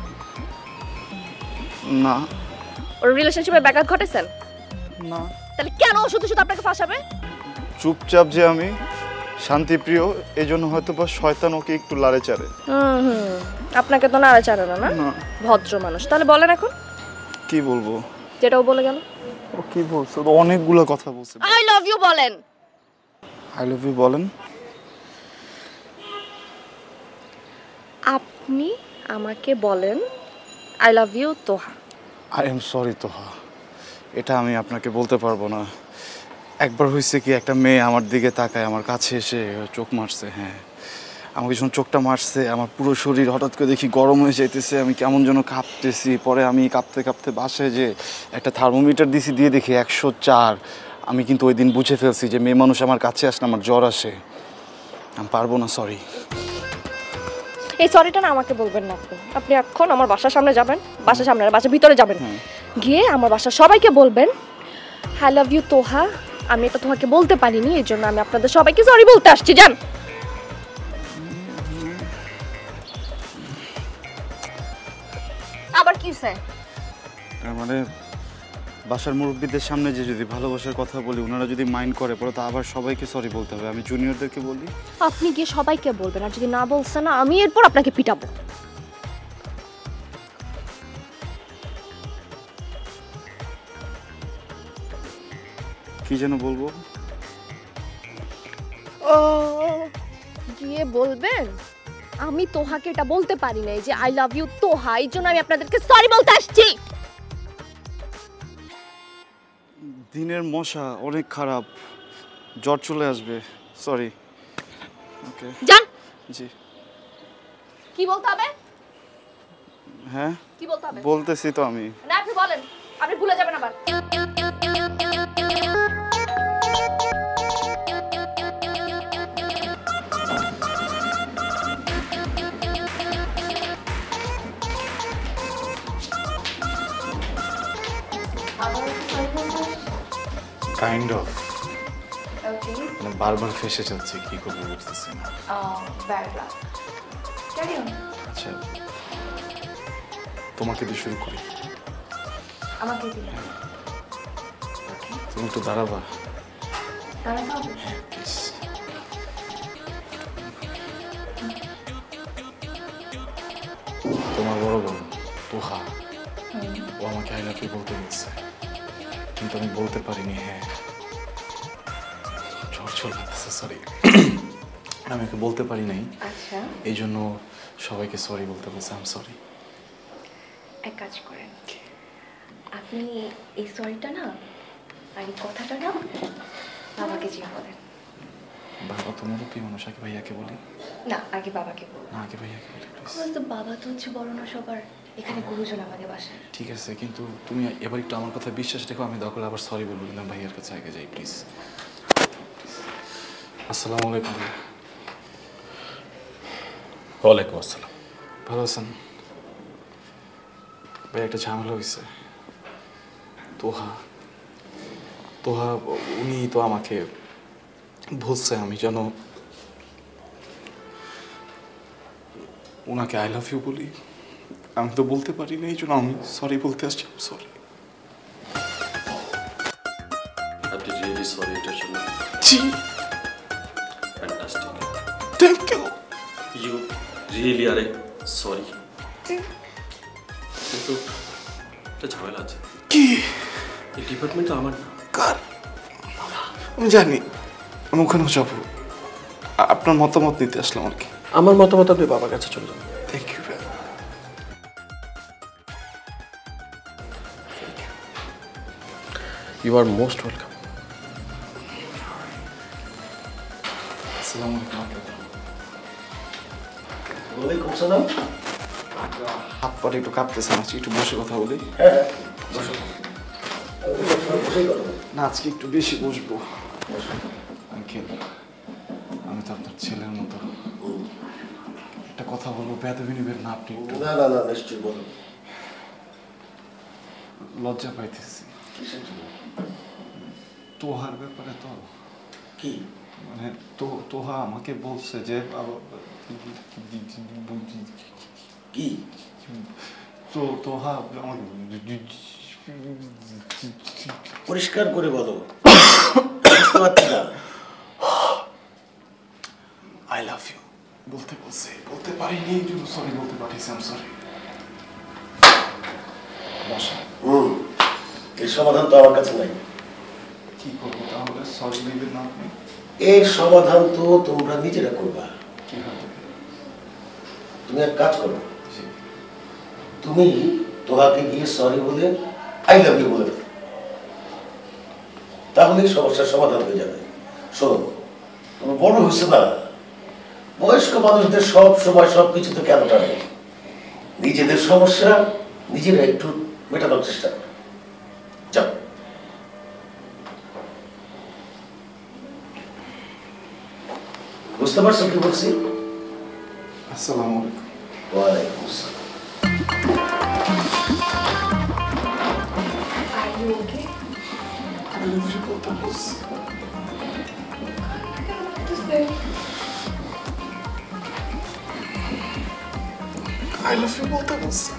না ওর রিলেশনশিপে ব্যাঘাত ঘটেছেন? না, তাহলে কেন ও শুধু শুধু আপনাকে ফাঁসাবে? চুপচাপ যে আমি শান্তিপ্রিয়, এই জন্য হয়তো বা শয়তান ওকে একটু লাড়ে চাড়ে। আপনাকে তো নাড়া চাড়ে না, না? না। ভদ্র মানুষ। তাহলে বলেন এখন কি বলবো? যেটা ও বলে গেল। ও কি বলছে? ও অনেকগুলো কথা বলছে। আই লাভ ইউ বলেন। আই লাভ ইউ বলেন। আপনি আমাকে বলেন I love you Toha. I am sorry Toha, এটা আমি আপনাকে বলতে পারবো না। একবার হয়েছে কি, একটা মেয়ে আমার দিকে তাকায়, আমার কাছে এসে চোখ মারছে। হ্যাঁ, আমাকে যখন চোখটা মারছে আমার পুরো শরীর হঠাৎ করে দেখি গরম হয়ে যাইতেছে, আমি কেমন যেন কাঁপতেছি। পরে আমি কাঁপতে কাঁপতে বাসায় যে একটা থার্মোমিটার দিছি, দিয়ে দেখি 104। আমি কিন্তু ওই দিন বুঝে ফেলছি যে মেয়ে মানুষ আমার কাছে আসলে আমার জ্বর আসে। আমি পারবো না, সরি। এই সরিটা না আমাকে বলবেন না। আপনি এখন আমার বাসার সামনে যাবেন, বাসার সামনে, বাসার ভিতরে যাবেন, গিয়ে আমার বাসার সবাইকে বলবেন আই লাভ ইউ তোহা। আমি এটা তোমাকে বলতে পারিনি, এই জন্য আমি আপনাদের সবাইকে সরি বলতে আসছি। যান। আবার কি স্যার? মানে বাসার মুরব্বীদের সামনে যে যদি ভালোবাসার কথা বলি, ওনারা যদি মাইন্ড করে পরে তো আবার সবাইকে সরি বলতে হবে। আমি জুনিয়রদেরকে বলি। আপনি গিয়ে সবাইকে বলবেন, আর যদি না বলছেন না আমি এরপর আপনাকে পিটাবো। কি যেন বলবো? গিয়ে বলবেন আমি তোহাকে এটা বলতে পারি নাই যে আই লাভ ইউ তোহা, এই জন্য আমি আপনাদেরকে সরি বলতে আসছি। দিনের মশা অনেক খারাপ, জ্বর চলে আসবে, সরি। ওকে, যান। জি। কি বলতে হবে? হ্যাঁ কি বলতে হবে? বলতেছি তো আমি। না আপনি বলেন, আপনি ভুলে যাবেন আবার। কাইন্ড অফ, মানে বারবার ফেসে যাচ্ছে, কি করবো বুঝতেছি না। আচ্ছা, তোমাকে দিয়ে শুরু করি। আমাকে দিন। তুমি একটু দাঁড়াবা? দাঁড়াবো। প্লিজ। তোমার বড় বোন তোহা, ও আমাকে আই লাভ ইউ বলতে বলছে, কিন্তু আমি বলতে পারিনি। হ্যাঁ, ঝড় চলে আসছে, সরি। আমি ওকে বলতে পারি নাই, আচ্ছা, এই জন্য সবাইকে সরি বলতে বলছে। I am sorry. এক কাজ করেন, আপনি এই সরিটা না আর এই কথাটা না বাবাকে জিজ্ঞাসা করেন। বাবা তোমারও কি মানুষ, আগে ভাইয়াকে বলি? না, আগে বাবাকে বলুন। না, আগে ভাইয়াকে বলি প্লিজ। তো বাবা তো হচ্ছে বড় না সবার, এখানে গুরুজন আমাদের বাসায়। ঠিক আছে, কিন্তু তুমি এবার একটু আমার কথা বিশ্বাস রেখো। আমি দরকার আবার সরি বলবো, কিন্তু আমি ভাইয়ার কাছে আগে যাই প্লিজ। আসসালামু আলাইকুম। ওয়ালাইকুম আসসালাম। ভালো আছেন ভাই? একটা ঝামেলা হয়েছে। তোহা তোহা উনি তো আমাকে বলছে আমি যেন ওনাকে আই লাভ ইউ বলি। আমি তো বলতে পারি না, এই জন্য আমি সরি বলতে আসছি। সরি। আপনি রিয়েলি সরি এটার জন্য? জি, fantastic. Thank you. You really আরে সরি। কিন্তু একটা ঝামেলা আছে। কি? এই ডিপার্টমেন্ট আমার না। কার? আমি জানি, আমি ওখানেও যাবো। আপনার মতামত নিতে আসলাম আর কি। আমার মতামত আপনি বাবার কাছে চলে যান। Thank you. You are most welcome. আসসালামু আলাইকুম। ওয়ালাইকুম সালাম। হাত পাটা একটু কাঁপতেছে, আজকে একটু বসে কথা বলি। না, আজকে একটু বেশি বসবো। আঙ্কেল, আমি তো আপনার ছেলের মতো, একটা কথা বলবো, বেয়াদবি নিবেন না আপনি? একটু না না না, নিশ্চয়ই বলুন। লজ্জা পাইতেছি। তোহার ব্যাপারে তো কি মানে তোহা আমাকে বলছে যে কি তোহা আমাকে পরিষ্কার করে বলো, বুঝতে পারছি না। আই লাভ ইউ বলতে বলছে, বলতে পারিনি, এই জন্য সরি বলতে পাঠিয়েছি। আম সরি। এর সমাধান তো আমার কাছে নাই। কি করবো তাহলে? সরি নেবেন না আপনি? এর সমাধান তো তোমরা নিজেরা করবা। কিভাবে? তুমি এক কাজ করো, তুমি তোহাকে গিয়ে সরি বলে আই লাভ ইউ বলে দাও, তাহলে সমস্যার সমাধান হয়ে যাবে। শোনো, তুমি বড় হয়েছে না, বয়স্ক মানুষদের সব সময় সব কিছুতে কেন টানে? নিজেদের সমস্যা নিজেরা একটু মেটানোর চেষ্টা করো। যাও। বুঝতে পারছো কি বলছি? আসসালামু আলাইকুম। ওয়ালাইকুম আসসালাম। I love you বলতে বলছে।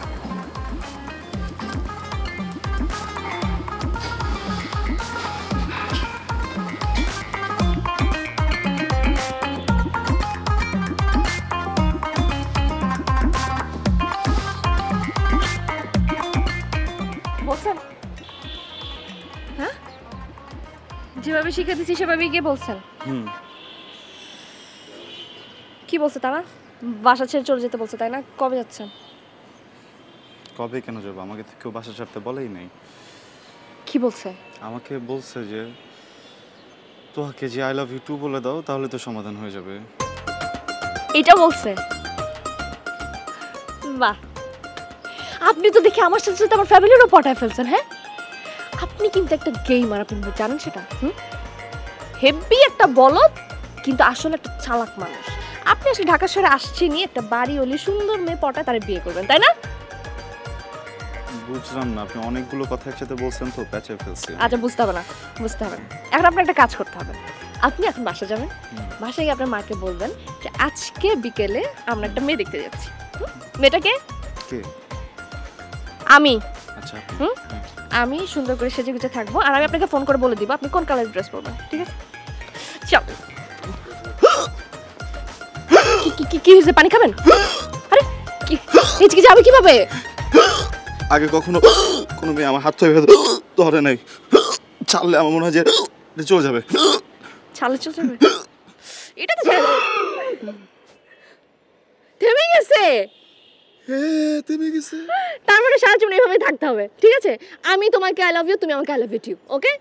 বলছেন? হ্যাঁ, যেভাবে শিখে দিচ্ছি সেভাবে গিয়ে বলছেন? কি বলছে তারা? বাসা ছেড়ে চলে যেতে বলছে, তাই না? কবে যাচ্ছেন? কবে কেন যাবো? আমাকে তো কেউ বাসা ছাড়তে বলেই নাই। কি বলছে? আমাকে বলছে যে তোহাকে যে আই লাভ ইউ টু বলে দাও, তাহলে তো সমাধান হয়ে যাবে। এটা বলছে? বাহ, আপনি তো দেখি আমার সাথে সাথে আমার ফ্যামিলিরও পটায় ফেলছেন। হ্যাঁ, আপনি কিন্তু একটা গেমার, আপনি জানেন সেটা? হেভি একটা বলদ, কিন্তু আসলে একটা চালাক মানুষ। আপনি আসলে ঢাকা শহরে আসছেনই একটা বাড়ি হলে সুন্দর মেয়ে পটায় তারা বিয়ে করবেন, তাই না? বুঝলাম না, আপনি অনেকগুলো কথা একসাথে বলছেন তো, প্যাচে ফেলছি। আচ্ছা, বুঝতে হবে না, বুঝতে হবে না। এখন আপনার একটা কাজ করতে হবে। আপনি এখন বাসা যাবেন, বাসায় গিয়ে আপনার মাকে বলবেন যে আজকে বিকেলে আমরা একটা মেয়ে দেখতে যাচ্ছি। মেয়েটাকে কে? আমি। আচ্ছা। আমি সুন্দর করে সেজে গুজে থাকবো, আর আমি আপনাকে ফোন করে বলে দিব আপনি কোন কালারের ড্রেস পরবেন, ঠিক আছে? চল। কি হয়েছে? পানি খাবেন? আরে কি হিচকি যাবে কিভাবে? আগে কখনো কোনো মেয়ে আমার হাত ধরে ধরে নাই, ছাড়লে আমার মনে হয় যে চলে যাবে। ছাড়লে চলে যাবে? এটা তো থেমে গেছে। থেমে গেছে? তার মানে সারা জীবন এইভাবে থাকতে হবে, ঠিক আছে? আমি তোমাকে আই লাভ ইউ, তুমি আমাকে I love you too, okay?